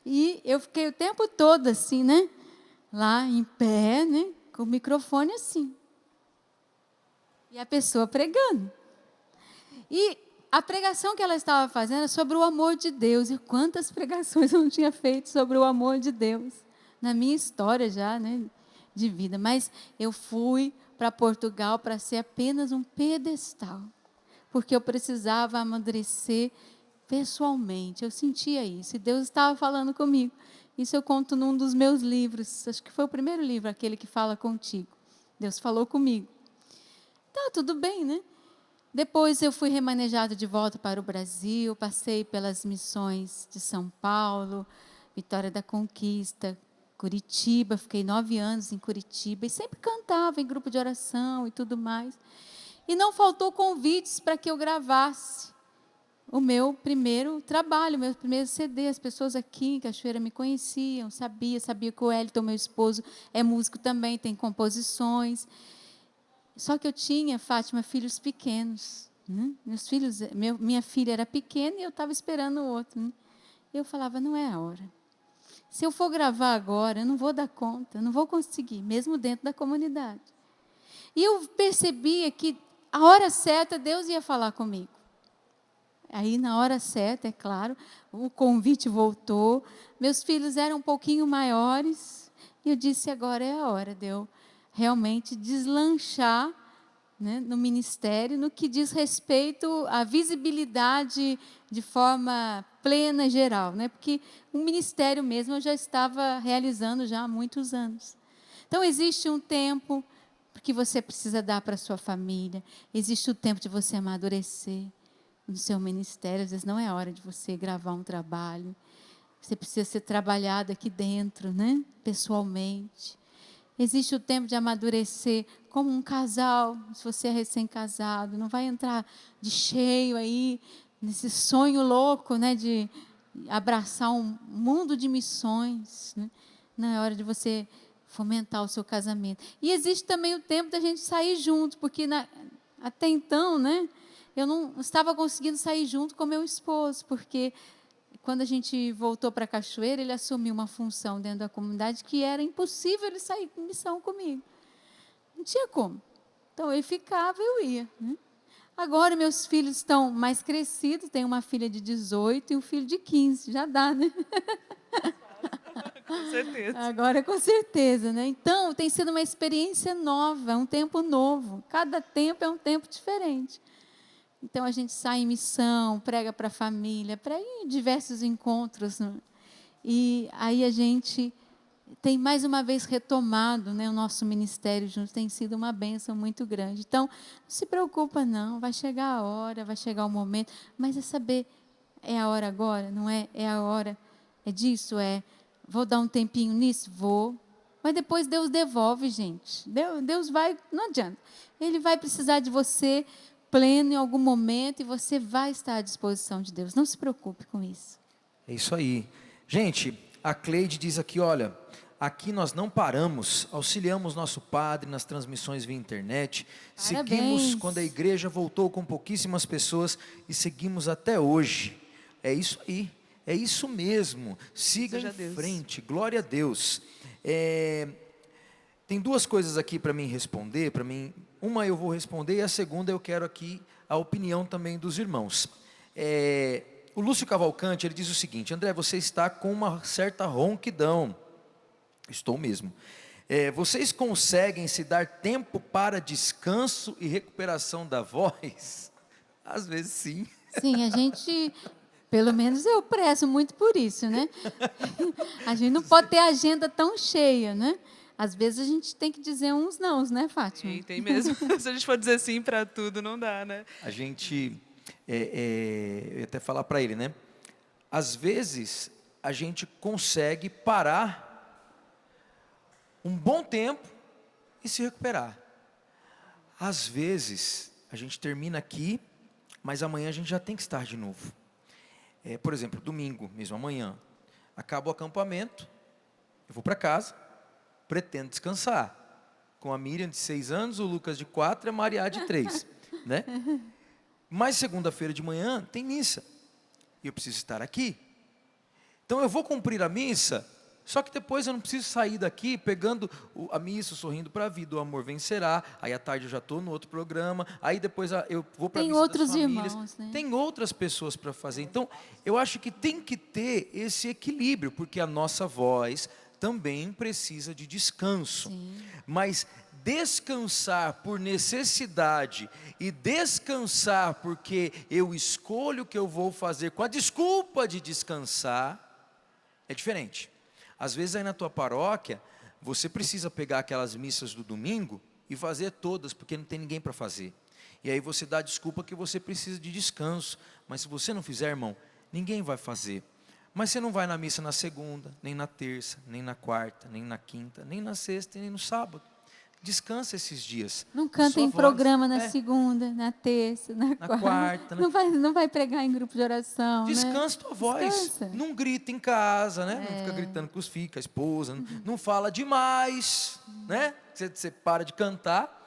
E eu fiquei o tempo todo assim, né? Lá em pé, né? Com o microfone assim. E a pessoa pregando. E a pregação que ela estava fazendo era sobre o amor de Deus. E quantas pregações eu não tinha feito sobre o amor de Deus na minha história já, né, de vida. Mas eu fui para Portugal para ser apenas um pedestal, porque eu precisava amadurecer pessoalmente. Eu sentia isso, e Deus estava falando comigo. Isso eu conto num dos meus livros, acho que foi o primeiro livro, aquele que fala contigo. Deus falou comigo. Tá, tudo bem, né? Depois eu fui remanejado de volta para o Brasil, passei pelas missões de São Paulo, Vitória da Conquista, Curitiba, fiquei 9 anos em Curitiba, e sempre cantava em grupo de oração e tudo mais. E não faltou convites para que eu gravasse o meu primeiro trabalho, meu primeiro CD. As pessoas aqui em Cachoeira me conheciam, sabia que o Wellington, meu esposo, é músico também, tem composições. Só que eu tinha, Fátima, filhos pequenos, né? Meus filhos, minha filha era pequena e eu estava esperando o outro, né? Eu falava, não é a hora. Se eu for gravar agora, eu não vou dar conta, eu não vou conseguir, mesmo dentro da comunidade. E eu percebia que a hora certa Deus ia falar comigo. Aí, na hora certa, é claro, o convite voltou, meus filhos eram um pouquinho maiores, e eu disse, agora é a hora de eu realmente deslanchar, né, no ministério, no que diz respeito à visibilidade de forma plena, geral, né? Porque o ministério mesmo eu já estava realizando já há muitos anos. Então, existe um tempo que você precisa dar para a sua família, existe o tempo de você amadurecer no seu ministério. Às vezes não é a hora de você gravar um trabalho, você precisa ser trabalhado aqui dentro, né? Pessoalmente. Existe o tempo de amadurecer como um casal. Se você é recém-casado, não vai entrar de cheio aí nesse sonho louco, né, de abraçar um mundo de missões, né? Não é hora de você fomentar o seu casamento. E existe também o tempo da gente sair junto, porque até então, né, eu não estava conseguindo sair junto com meu esposo, porque quando a gente voltou para Cachoeira, ele assumiu uma função dentro da comunidade que era impossível ele sair em missão comigo. Não tinha como. Então, ele ficava e eu ia, né? Agora, meus filhos estão mais crescidos, tenho uma filha de 18 e um filho de 15, já dá, né?
Com certeza.
Agora, com certeza, né? Então, tem sido uma experiência nova, um tempo novo. Cada tempo é um tempo diferente. Então, a gente sai em missão, prega para a família, para ir em diversos encontros, né? E aí a gente tem mais uma vez retomado, né, o nosso ministério juntos, tem sido uma bênção muito grande. Então, não se preocupa não, vai chegar a hora, vai chegar o momento, mas é saber, é a hora agora, não é? É a hora, é disso, vou dar um tempinho nisso? Vou. Mas depois Deus devolve, gente. Deus vai, não adianta. Ele vai precisar de você pleno em algum momento e você vai estar à disposição de Deus. Não se preocupe com isso.
É isso aí. Gente, a Cleide diz aqui, olha, aqui nós não paramos, auxiliamos nosso padre nas transmissões via internet,
Parabéns.
Seguimos quando a igreja voltou com pouquíssimas pessoas e seguimos até hoje. É isso aí, é isso mesmo, siga
Seja
em
Deus.
frente, glória a Deus. Tem duas coisas aqui para mim responder, uma eu vou responder e a segunda eu quero aqui a opinião também dos irmãos. O Lúcio Cavalcante, ele diz o seguinte: André, você está com uma certa ronquidão. Estou mesmo. Vocês conseguem se dar tempo para descanso e recuperação da voz? Às vezes sim.
Sim, a gente, pelo menos eu prezo muito por isso, né? A gente não pode ter a agenda tão cheia, né? Às vezes a gente tem que dizer uns não, né, Fátima?
Tem mesmo. Se a gente for dizer sim para tudo, não dá, né?
A gente, eu ia até falar para ele, né? Às vezes a gente consegue parar um bom tempo e se recuperar. Às vezes a gente termina aqui, mas amanhã a gente já tem que estar de novo. Por exemplo, domingo, mesmo amanhã, Acaba o acampamento, eu vou para casa, pretendo descansar. Com a Miriam de 6 anos, o Lucas de 4 e a Maria de 3, né? Mas segunda-feira de manhã tem missa, e eu preciso estar aqui. Então eu vou cumprir a missa, só que depois eu não preciso sair daqui pegando a missa, sorrindo para a vida, o amor vencerá. Aí à tarde eu já estou no outro programa, aí depois eu vou para a missa
outros
das famílias.
irmãos, né?
Tem outras pessoas para fazer. Então eu acho que tem que ter esse equilíbrio, porque a nossa voz também precisa de descanso.
Sim.
Mas descansar por necessidade e descansar porque eu escolho o que eu vou fazer com a desculpa de descansar, é diferente. Às vezes aí na tua paróquia, você precisa pegar aquelas missas do domingo e fazer todas, porque não tem ninguém para fazer. E aí você dá a desculpa que você precisa de descanso. Mas se você não fizer, irmão, ninguém vai fazer. Mas você não vai na missa na segunda, nem na terça, nem na quarta, nem na quinta, nem na sexta, nem no sábado. Descansa esses dias.
Não canta
Sua
em
voz,
programa na segunda, na terça, na quarta.
né?
Não vai pregar em grupo de oração,
Descansa
né?
tua voz.
Descansa.
Não grita em casa, né? Não fica gritando com os filhos, com a esposa. Não fala demais, né? Você para de cantar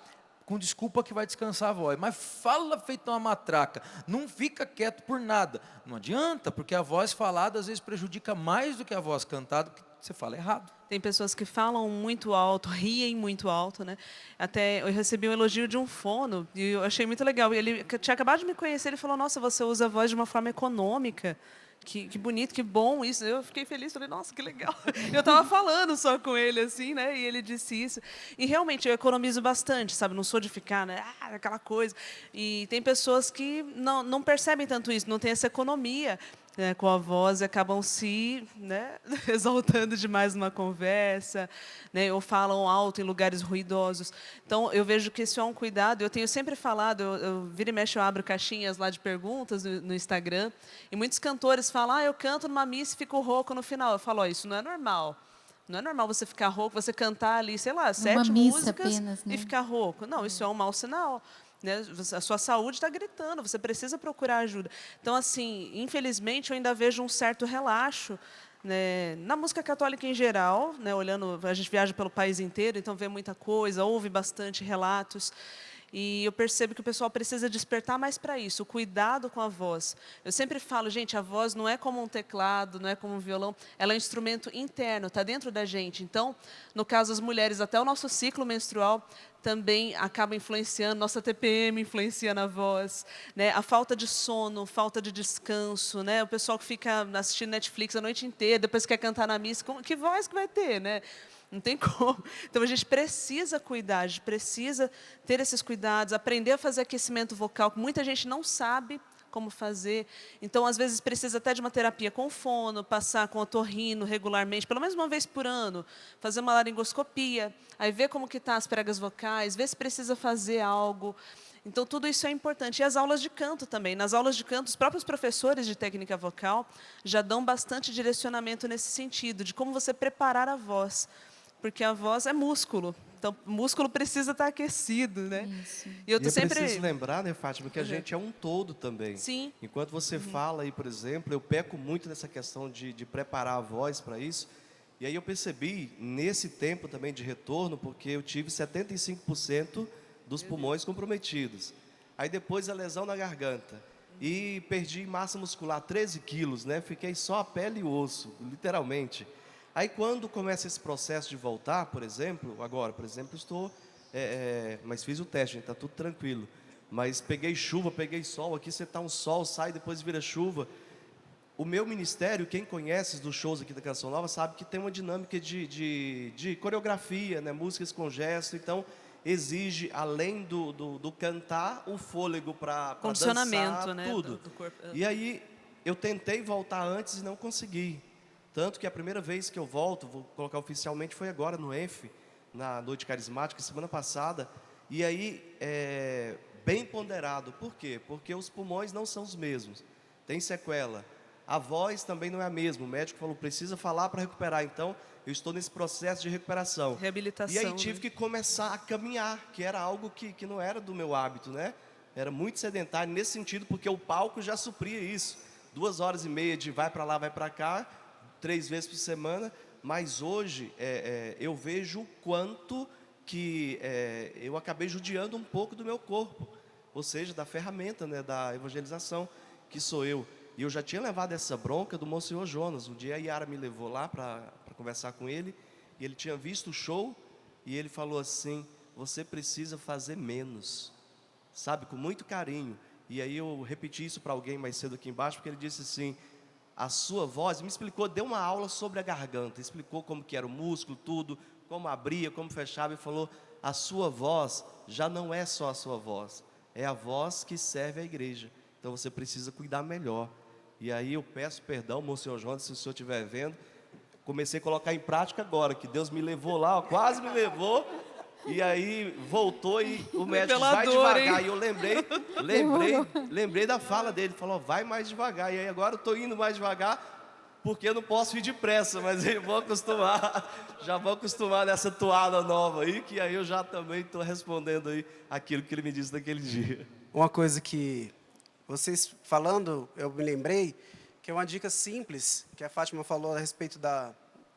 com desculpa que vai descansar a voz. Mas fala feito uma matraca. Não fica quieto por nada. Não adianta, porque a voz falada às vezes prejudica mais do que a voz cantada, porque você fala errado.
Tem pessoas que falam muito alto, riem muito alto, né? Até eu recebi um elogio de um fono e eu achei muito legal. Ele tinha acabado de me conhecer, ele falou: "Nossa, você usa a voz de uma forma econômica. Que bonito, que bom isso." Eu fiquei feliz, falei: "Nossa, que legal." Eu estava falando só com ele assim, né? E ele disse isso. E realmente eu economizo bastante, sabe? Não sou de ficar, né? Aquela coisa. E tem pessoas que não percebem tanto isso, não tem essa economia, né, com a voz, e acabam se, né, exaltando demais numa conversa, né, ou falam alto em lugares ruidosos. Então, eu vejo que isso é um cuidado. Eu tenho sempre falado, eu vira e mexe, eu abro caixinhas lá de perguntas no Instagram, e muitos cantores falam: "Eu canto numa missa e fico rouco no final." Eu falo: "Isso não é normal. Não é normal você ficar rouco, você cantar ali, sei lá, 7
missa
músicas
apenas, né?
e ficar rouco. Não, isso é um mau sinal. Né? A sua saúde está gritando, você precisa procurar ajuda." Então, assim, infelizmente, eu ainda vejo um certo relaxo, né, na música católica em geral, né, olhando, a gente viaja pelo país inteiro, então vê muita coisa, ouve bastante relatos. E eu percebo que o pessoal precisa despertar mais para isso, o cuidado com a voz. Eu sempre falo: gente, a voz não é como um teclado, não é como um violão, ela é um instrumento interno, está dentro da gente. Então, no caso das mulheres, até o nosso ciclo menstrual também acaba influenciando, nossa TPM influencia na voz, né? A falta de sono, falta de descanso, né? O pessoal que fica assistindo Netflix a noite inteira, depois quer cantar na missa, que voz que vai ter, né? Não tem como. Então, a gente precisa cuidar, a gente precisa ter esses cuidados, aprender a fazer aquecimento vocal, que muita gente não sabe como fazer. Então, às vezes, precisa até de uma terapia com fono, passar com otorrino regularmente, pelo menos uma vez por ano, fazer uma laringoscopia, aí ver como que estão as pregas vocais, ver se precisa fazer algo. Então, tudo isso é importante. E as aulas de canto também. Nas aulas de canto, os próprios professores de técnica vocal já dão bastante direcionamento nesse sentido, de como você preparar a voz. Porque a voz é músculo. Então, o músculo precisa estar aquecido, né?
Isso.
E eu tô
é
sempre
preciso lembrar, né, Fátima, que a gente é um todo também.
Sim.
Enquanto você fala aí, por exemplo, eu peco muito nessa questão de preparar a voz para isso. E aí eu percebi, nesse tempo também de retorno, porque eu tive 75% dos pulmões comprometidos. Aí depois a lesão na garganta. E perdi massa muscular, 13 quilos, né? Fiquei só a pele e o osso, literalmente. Aí quando começa esse processo de voltar, por exemplo, agora, por exemplo, estou, mas fiz o teste, está tudo tranquilo. Mas peguei chuva, peguei sol, aqui você está um sol, sai, depois vira chuva. O meu ministério, quem conhece dos shows aqui da Canção Nova, sabe que tem uma dinâmica de coreografia, né? Músicas com gesto, então exige, além do cantar, o fôlego para
condicionamento,
dançar,
né,
tudo.
do corpo.
E aí eu tentei voltar antes e não consegui. Tanto que a primeira vez que eu volto, vou colocar oficialmente, foi agora no ENF, na Noite Carismática, semana passada. E aí, bem ponderado. Por quê? Porque os pulmões não são os mesmos. Tem sequela. A voz também não é a mesma. O médico falou: precisa falar para recuperar. Então, eu estou nesse processo de recuperação.
Reabilitação.
E aí tive
né?
que começar a caminhar, que era algo que não era do meu hábito, né? Era muito sedentário nesse sentido, porque o palco já supria isso. 2 horas e meia de vai para lá, vai para cá. 3 vezes por semana, mas hoje eu vejo o quanto que eu acabei judiando um pouco do meu corpo, ou seja, da ferramenta, né, da evangelização, que sou eu. E eu já tinha levado essa bronca do Monsenhor Jonas. Um dia a Yara me levou lá para conversar com ele, e ele tinha visto o show, e ele falou assim: você precisa fazer menos, sabe, com muito carinho. E aí eu repeti isso para alguém mais cedo aqui embaixo, porque ele disse assim: a sua voz, me explicou, deu uma aula sobre a garganta, explicou como que era o músculo, tudo, como abria, como fechava, e falou: a sua voz já não é só a sua voz, é a voz que serve à igreja, então você precisa cuidar melhor. E aí eu peço perdão, Monsenhor Jonas, se o senhor estiver vendo, comecei a colocar em prática agora, que Deus me levou lá, ó, quase me levou, e aí voltou e o médico vai devagar, hein? E eu lembrei da fala dele, falou: vai mais devagar. E aí agora eu estou indo mais devagar, porque eu não posso ir depressa, mas eu vou acostumar, já vou acostumar nessa toada nova aí, que aí eu já também estou respondendo aí aquilo que ele me disse naquele dia.
Uma coisa que vocês falando, eu me lembrei, que é uma dica simples, que a Fátima falou a respeito de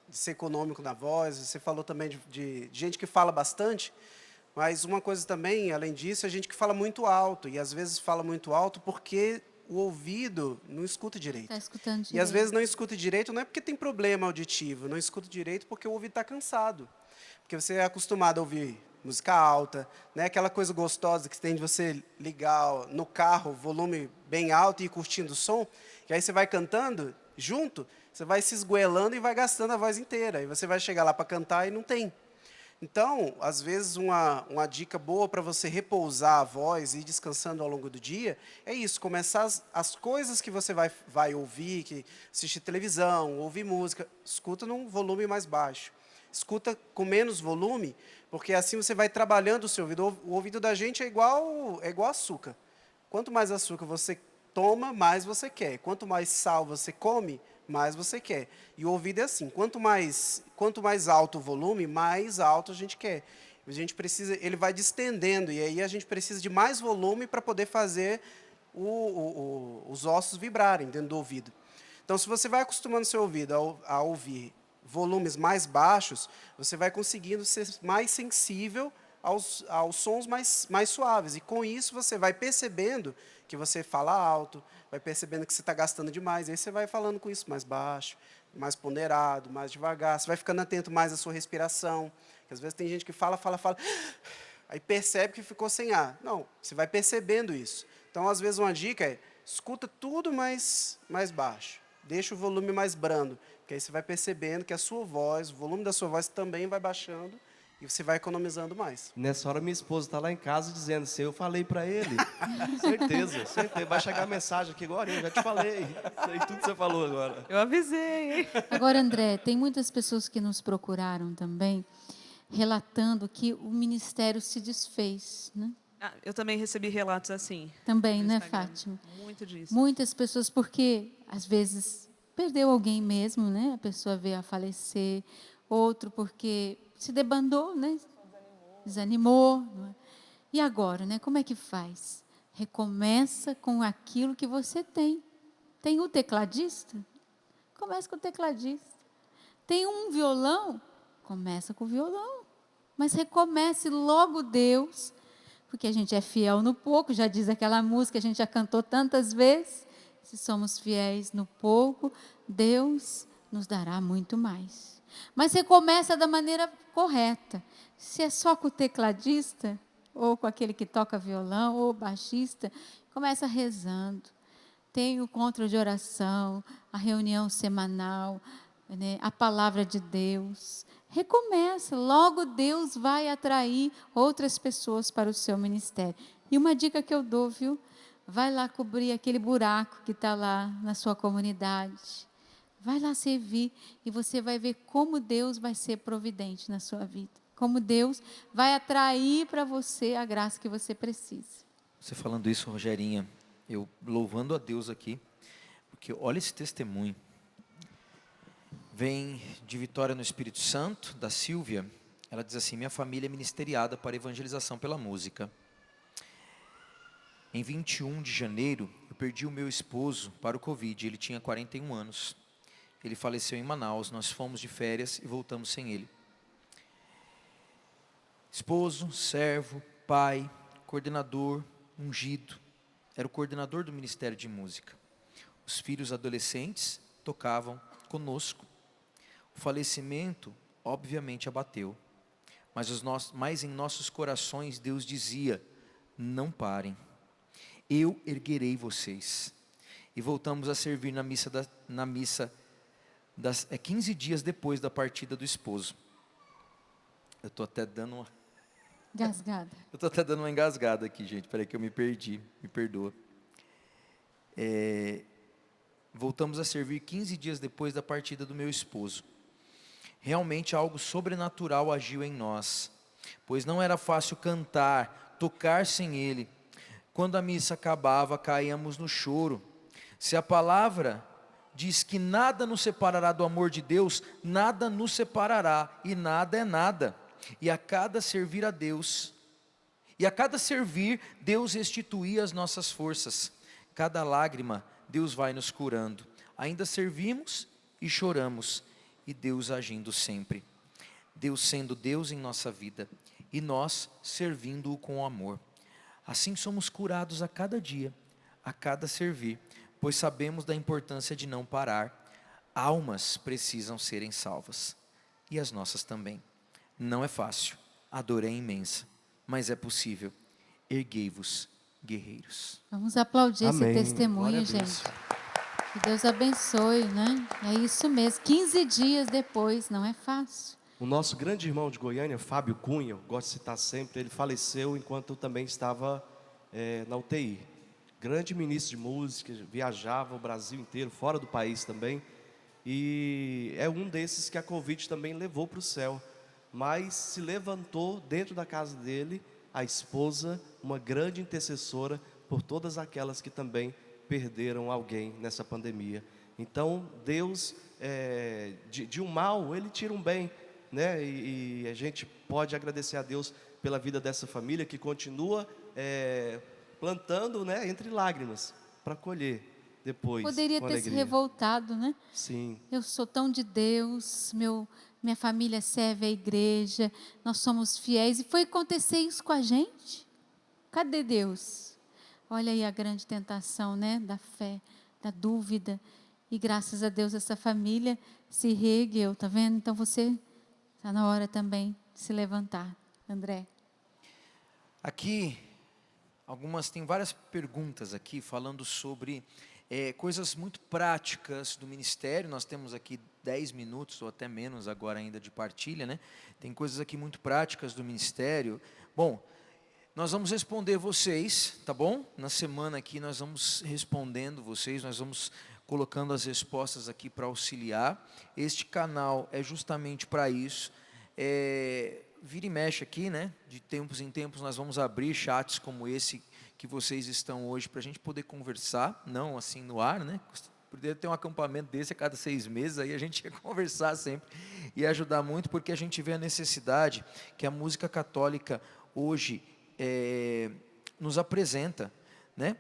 ser econômico na voz, você falou também de gente que fala bastante, mas uma coisa também, além disso, é gente que fala muito alto, e às vezes fala muito alto porque o ouvido não escuta direito.
Está escutando direito.
E às vezes não escuta direito, não é porque tem problema auditivo, não escuta direito porque o ouvido está cansado. Porque você é acostumado a ouvir música alta, né? Aquela coisa gostosa que tem de você ligar no carro, volume bem alto e ir curtindo o som, e aí você vai cantando junto, você vai se esgoelando e vai gastando a voz inteira. E você vai chegar lá para cantar e não tem. Então, às vezes, uma dica boa para você repousar a voz e ir descansando ao longo do dia é isso, começar as coisas que você vai ouvir, que assistir televisão, ouvir música, escuta num volume mais baixo. Escuta com menos volume, porque assim você vai trabalhando o seu ouvido. O ouvido da gente é igual açúcar. Quanto mais açúcar você toma, mais você quer. Quanto mais sal você come, mais você quer. E o ouvido é assim, quanto mais alto o volume, mais alto a gente quer. A gente precisa, ele vai distendendo, e aí a gente precisa de mais volume para poder fazer os ossos vibrarem dentro do ouvido. Então, se você vai acostumando seu ouvido a ouvir volumes mais baixos, você vai conseguindo ser mais sensível aos sons mais suaves. E com isso você vai percebendo que você fala alto, vai percebendo que você está gastando demais. Aí você vai falando com isso mais baixo, mais ponderado, mais devagar. Você vai ficando atento mais à sua respiração. Porque às vezes tem gente que fala, aí percebe que ficou sem ar. Não, você vai percebendo isso. Então, às vezes, uma dica é: escuta tudo mais baixo. Deixa o volume mais brando. Porque aí você vai percebendo que a sua voz, o volume da sua voz também vai baixando e você vai economizando mais.
Nessa hora minha esposa está lá em casa dizendo assim: eu falei para ele. certeza. Vai chegar a mensagem aqui agora, eu já te falei. Sei tudo que você falou agora.
Eu avisei, hein?
Agora, André, tem muitas pessoas que nos procuraram também, relatando que o ministério se desfez, né?
Eu também recebi relatos assim.
Também,
no
né,
Instagram.
Fátima?
Muito disso.
Muitas pessoas, porque às vezes perdeu alguém mesmo, né? A pessoa veio a falecer, outro porque se debandou, né? Desanimou. Não é? E agora, né? Como é que faz? Recomeça com aquilo que você tem. Tem o tecladista? Começa com o tecladista. Tem um violão? Começa com o violão. Mas recomece logo Deus, porque a gente é fiel no pouco, já diz aquela música, a gente já cantou tantas vezes. Se somos fiéis no pouco, Deus nos dará muito mais. Mas você começa da maneira correta. Se é só com o tecladista, ou com aquele que toca violão, ou baixista, começa rezando. Tem o encontro de oração, a reunião semanal, né, a palavra de Deus. Recomeça, logo Deus vai atrair outras pessoas para o seu ministério. E uma dica que eu dou, viu? Vai lá cobrir aquele buraco que está lá na sua comunidade. Vai lá servir e você vai ver como Deus vai ser providente na sua vida. Como Deus vai atrair para você a graça que você precisa.
Você falando isso, Rogerinha, eu louvando a Deus aqui, porque olha esse testemunho. Vem de Vitória no Espírito Santo, da Silvia. Ela diz assim: minha família é ministeriada para evangelização pela música. Em 21 de janeiro, eu perdi o meu esposo para o Covid, ele tinha 41 anos. Ele faleceu em Manaus, nós fomos de férias e voltamos sem ele. Esposo, servo, pai, coordenador, ungido. Era o coordenador do Ministério de Música. Os filhos adolescentes tocavam conosco. O falecimento, obviamente, abateu. Mas em nossos corações, Deus dizia: não parem, eu erguerei vocês. E voltamos a servir na missa 15 dias depois da partida do esposo. Eu estou até dando uma...
Gasgada.
Eu estou até dando uma engasgada aqui, gente. Espera aí que eu me perdi, me perdoa. Voltamos a servir 15 dias depois da partida do meu esposo. Realmente algo sobrenatural agiu em nós, pois não era fácil cantar, tocar sem ele. Quando a missa acabava, caíamos no choro. Se a palavra diz que nada nos separará do amor de Deus, nada nos separará, e nada é nada. E a cada servir, Deus restituía as nossas forças. Cada lágrima, Deus vai nos curando. Ainda servimos e choramos, e Deus agindo sempre. Deus sendo Deus em nossa vida, e nós servindo-o com amor. Assim somos curados a cada dia, a cada servir, pois sabemos da importância de não parar. Almas precisam serem salvas, e as nossas também. Não é fácil, a dor é imensa, mas é possível. Erguei-vos, guerreiros.
Vamos aplaudir
Amém.
esse testemunho,
Glória a Deus.
gente. Que Deus abençoe, né? É isso mesmo. 15 dias depois, não é fácil.
O nosso grande irmão de Goiânia, Fábio Cunha, eu gosto de citar sempre, ele faleceu enquanto eu também estava na UTI. Grande ministro de música, viajava o Brasil inteiro, fora do país também. E é um desses que a Covid também levou para o céu. Mas se levantou dentro da casa dele, a esposa, uma grande intercessora por todas aquelas que também perderam alguém nessa pandemia. Então, Deus, de um mal, Ele tira um bem, né? E a gente pode agradecer a Deus pela vida dessa família que continua plantando, né, entre lágrimas, para colher depois.
Poderia
com
ter se
alegria.
revoltado, né?
Sim.
Eu sou tão de Deus, minha família serve a igreja, nós somos fiéis. E foi acontecer isso com a gente? Cadê Deus? Olha aí a grande tentação, né? Da fé, da dúvida. E graças a Deus essa família se reergueu, tá vendo? Então você está na hora também de se levantar. André.
Aqui, tem várias perguntas aqui falando sobre coisas muito práticas do ministério. Nós temos aqui 10 minutos ou até menos agora ainda de partilha, né? Tem coisas aqui muito práticas do ministério. Bom, nós vamos responder vocês, tá bom? Na semana aqui nós vamos respondendo vocês, nós vamos colocando as respostas aqui para auxiliar. Este canal é justamente para isso. Vira e mexe aqui, né? De tempos em tempos nós vamos abrir chats como esse que vocês estão hoje para a gente poder conversar, não assim no ar, né? Poderia ter um acampamento desse a cada 6 meses, aí a gente ia conversar sempre e ajudar muito, porque a gente vê a necessidade que a música católica hoje nos apresenta, né?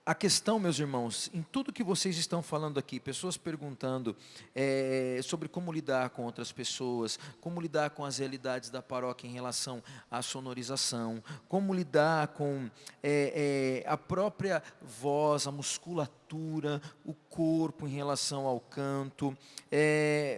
A questão, meus irmãos, em tudo que vocês estão falando aqui, pessoas perguntando sobre como lidar com outras pessoas, como lidar com as realidades da paróquia em relação à sonorização, como lidar com a própria voz, a musculatura, o corpo em relação ao canto.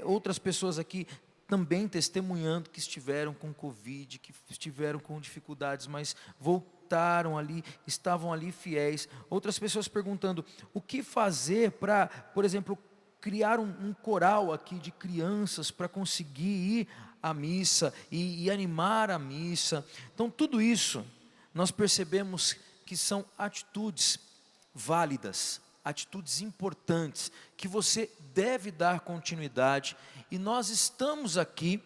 Outras pessoas aqui também testemunhando que estiveram com Covid, que estiveram com dificuldades, mas voltaram ali, estavam ali fiéis. Outras pessoas perguntando o que fazer para, por exemplo, criar um coral aqui de crianças para conseguir ir à missa e animar a missa. Então, tudo isso nós percebemos que são atitudes válidas, atitudes importantes, que você deve dar continuidade, e nós estamos aqui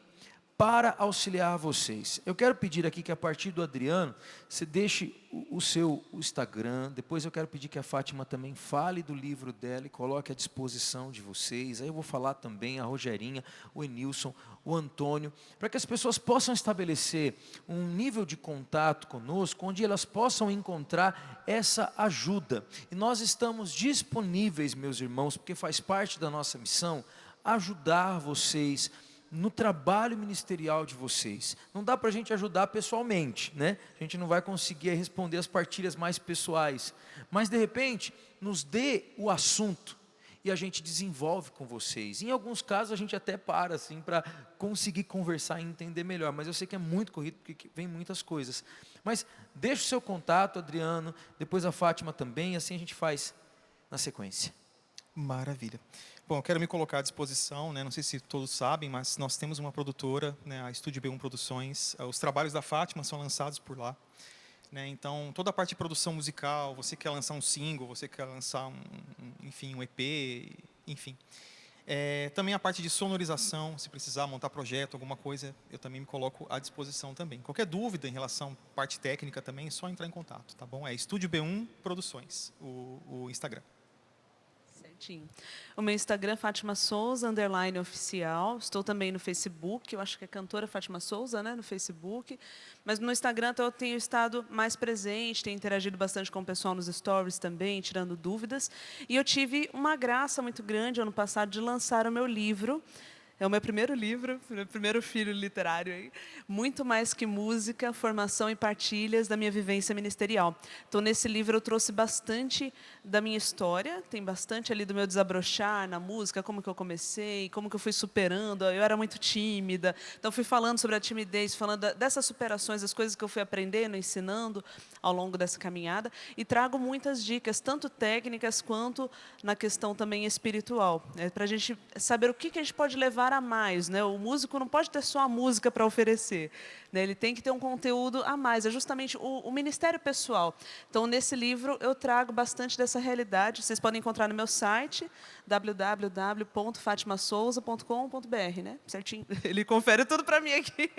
para auxiliar vocês. Eu quero pedir aqui que a partir do Adriano, você deixe o seu Instagram, depois eu quero pedir que a Fátima também fale do livro dela e coloque à disposição de vocês. Aí eu vou falar também a Rogerinha, o Enilson, o Antônio, para que as pessoas possam estabelecer um nível de contato conosco, onde elas possam encontrar essa ajuda. E nós estamos disponíveis, meus irmãos, porque faz parte da nossa missão, ajudar vocês no trabalho ministerial de vocês. Não dá para a gente ajudar pessoalmente, né? A gente não vai conseguir responder as partilhas mais pessoais, mas de repente nos dê o assunto e a gente desenvolve com vocês. Em alguns casos a gente até para assim para conseguir conversar e entender melhor, mas eu sei que é muito corrido porque vem muitas coisas. Mas deixa o seu contato, Adriano, depois a Fátima também, assim a gente faz na sequência.
Maravilha. Bom, eu quero me colocar à disposição, né? Não sei se todos sabem, mas nós temos uma produtora, né? A Estúdio B1 Produções. Os trabalhos da Fátima são lançados por lá, né? Então, toda a parte de produção musical, você quer lançar um single, você quer lançar enfim, um EP, enfim. Também a parte de sonorização, se precisar montar projeto, alguma coisa, eu também me coloco à disposição também. Qualquer dúvida em relação à parte técnica também, é só entrar em contato, tá bom? É Estúdio B1 Produções, o Instagram.
O meu Instagram é Fátima Souza, _oficial. Estou também no Facebook, eu acho que é cantora Fátima Souza, né, no Facebook. Mas no Instagram eu tenho estado mais presente, tenho interagido bastante com o pessoal nos stories também, tirando dúvidas. E eu tive uma graça muito grande ano passado de lançar o meu livro. É o meu primeiro livro, meu primeiro filho literário aí. Muito mais que música, formação e partilhas da minha vivência ministerial. Então, nesse livro eu trouxe bastante da minha história, tem bastante ali do meu desabrochar na música, como que eu comecei, como que eu fui superando. Eu era muito tímida, então fui falando sobre a timidez, falando dessas superações, das coisas que eu fui aprendendo, ensinando ao longo dessa caminhada. E trago muitas dicas, tanto técnicas quanto na questão também espiritual, para a gente saber o que a gente pode levar a mais, né? O músico não pode ter só a música para oferecer, né? Ele tem que ter um conteúdo a mais, é justamente o ministério pessoal. Então, nesse livro, eu trago bastante dessa realidade. Vocês podem encontrar no meu site, www.fatimasouza.com.br, né? Certinho. Ele confere tudo para mim aqui.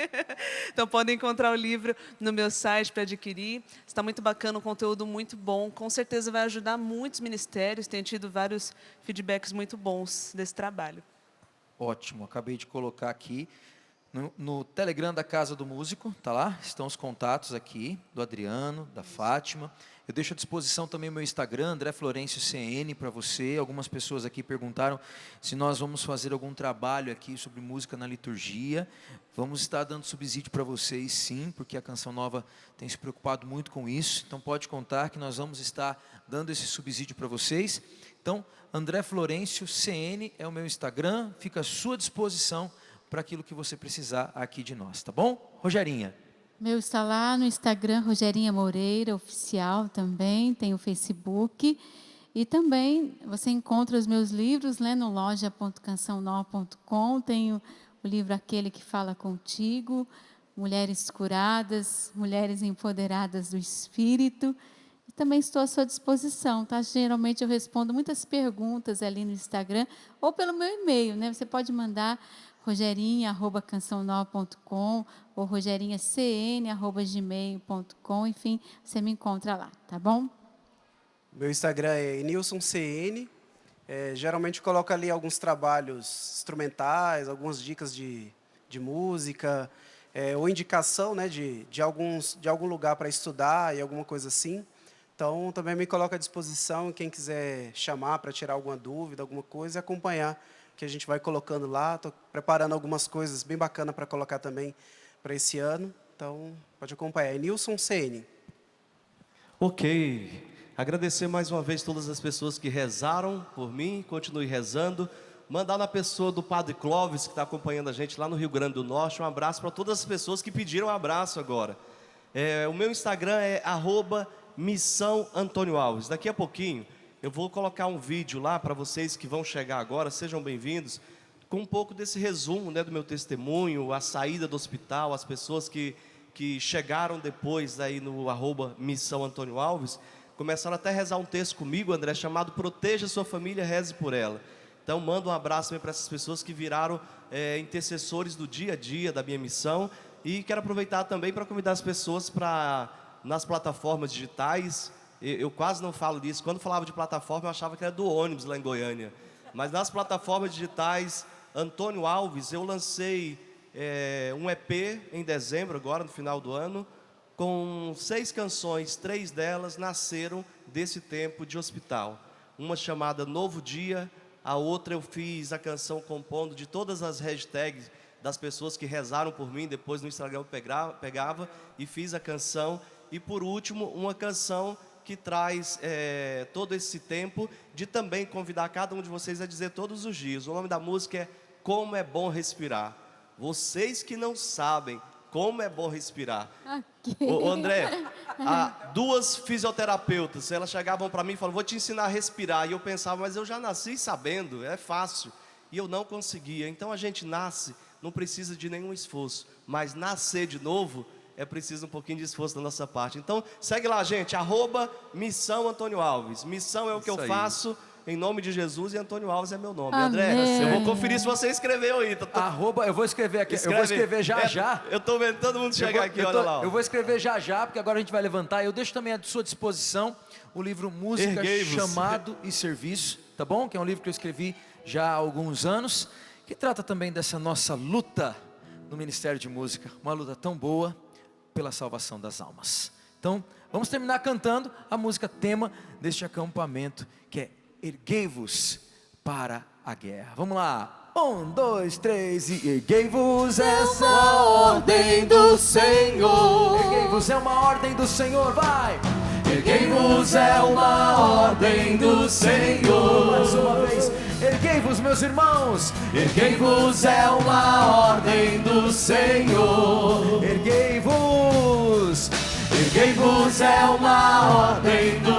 Então, podem encontrar o livro no meu site para adquirir. Está muito bacana, um conteúdo muito bom. Com certeza vai ajudar muitos ministérios. Tenho tido vários feedbacks muito bons desse trabalho.
Ótimo, acabei de colocar aqui no Telegram da Casa do Músico, tá lá? Estão os contatos aqui, do Adriano, da Fátima. Eu deixo à disposição também o meu Instagram, André Florencio CN, para você. Algumas pessoas aqui perguntaram se nós vamos fazer algum trabalho aqui sobre música na liturgia. Vamos estar dando subsídio para vocês, sim, porque a Canção Nova tem se preocupado muito com isso. Então, pode contar que nós vamos estar dando esse subsídio para vocês. Então, André Florencio CN é o meu Instagram, fica à sua disposição para aquilo que você precisar aqui de nós, tá bom? Rogerinha.
Meu está lá no Instagram, Rogerinha Moreira Oficial também, tem o Facebook. E também você encontra os meus livros, né, no loja.cançãonova.com. Tenho o livro Aquele que Fala Contigo, Mulheres Curadas, Mulheres Empoderadas do Espírito. E também estou à sua disposição, tá? Geralmente eu respondo muitas perguntas ali no Instagram ou pelo meu e-mail, né? Você pode mandar rogerinha@cançãonova.com ou rogerinhacn@gmail.com, enfim, você me encontra lá, tá bom?
Meu Instagram é NilsonCN. Geralmente coloco ali alguns trabalhos instrumentais, algumas dicas de música, ou indicação, né, de algum lugar para estudar e alguma coisa assim. Então, também me coloco à disposição, quem quiser chamar para tirar alguma dúvida, alguma coisa, e acompanhar, que a gente vai colocando lá. Estou preparando algumas coisas bem bacanas para colocar também para esse ano. Então, pode acompanhar. É Nilson CN.
Ok. Agradecer mais uma vez todas as pessoas que rezaram por mim, continue rezando. Mandar na pessoa do Padre Clóvis, que está acompanhando a gente lá no Rio Grande do Norte, um abraço para todas as pessoas que pediram um abraço agora. O meu Instagram é @Missão Antônio Alves. Daqui a pouquinho eu vou colocar um vídeo lá para vocês que vão chegar agora, sejam bem-vindos, com um pouco desse resumo, né, do meu testemunho, a saída do hospital, as pessoas que chegaram depois aí no @Missão Antônio Alves, começaram até a rezar um texto comigo, André, chamado Proteja Sua Família, Reze por Ela. Então, mando um abraço para essas pessoas que viraram intercessores do dia a dia da minha missão. E quero aproveitar também para convidar as pessoas para, nas plataformas digitais, eu quase não falo disso. Quando falava de plataforma, eu achava que era do ônibus lá em Goiânia. Mas nas plataformas digitais, Antônio Alves, eu lancei um EP em dezembro, agora no final do ano, com 6 canções. 3 delas nasceram desse tempo de hospital. Uma chamada Novo Dia, a outra eu fiz a canção compondo de todas as hashtags das pessoas que rezaram por mim, depois no Instagram eu pegava e fiz a canção. E por último, uma canção que traz todo esse tempo de também convidar cada um de vocês a dizer todos os dias. O nome da música é Como é Bom Respirar. Vocês que não sabem como é bom respirar.
Okay.
Ô André, 2 fisioterapeutas, elas chegavam para mim e falavam, vou te ensinar a respirar. E eu pensava, mas eu já nasci sabendo, é fácil. E eu não conseguia. Então a gente nasce, não precisa de nenhum esforço. Mas nascer de novo é preciso um pouquinho de esforço da nossa parte. Então segue lá, gente, @Missão Antônio Alves. Missão é o que eu faço em nome de Jesus e Antônio Alves é meu nome.
Amém.
André, eu vou conferir se você escreveu aí.
Eu vou escrever aqui, eu vou escrever já.
Eu estou vendo todo mundo chegar aqui, olha lá.
Eu vou escrever já, porque agora a gente vai levantar. Eu deixo também à sua disposição o livro Música, Chamado e Serviço, tá bom? Que é um livro que eu escrevi já há alguns anos, que trata também dessa nossa luta no Ministério de Música, uma luta tão boa pela salvação das almas. Então, vamos terminar cantando a música tema deste acampamento, que é Erguei-vos para a guerra. Vamos lá, 1, 2, 3 e erguei-vos, essa ordem do Senhor. Erguei-vos é uma ordem do Senhor, vai. Erguei-vos é uma ordem do Senhor. Mais uma vez, erguei-vos, meus irmãos. Erguei-vos é uma ordem do Senhor. Erguei-vos. Erguei-vos é uma ordem do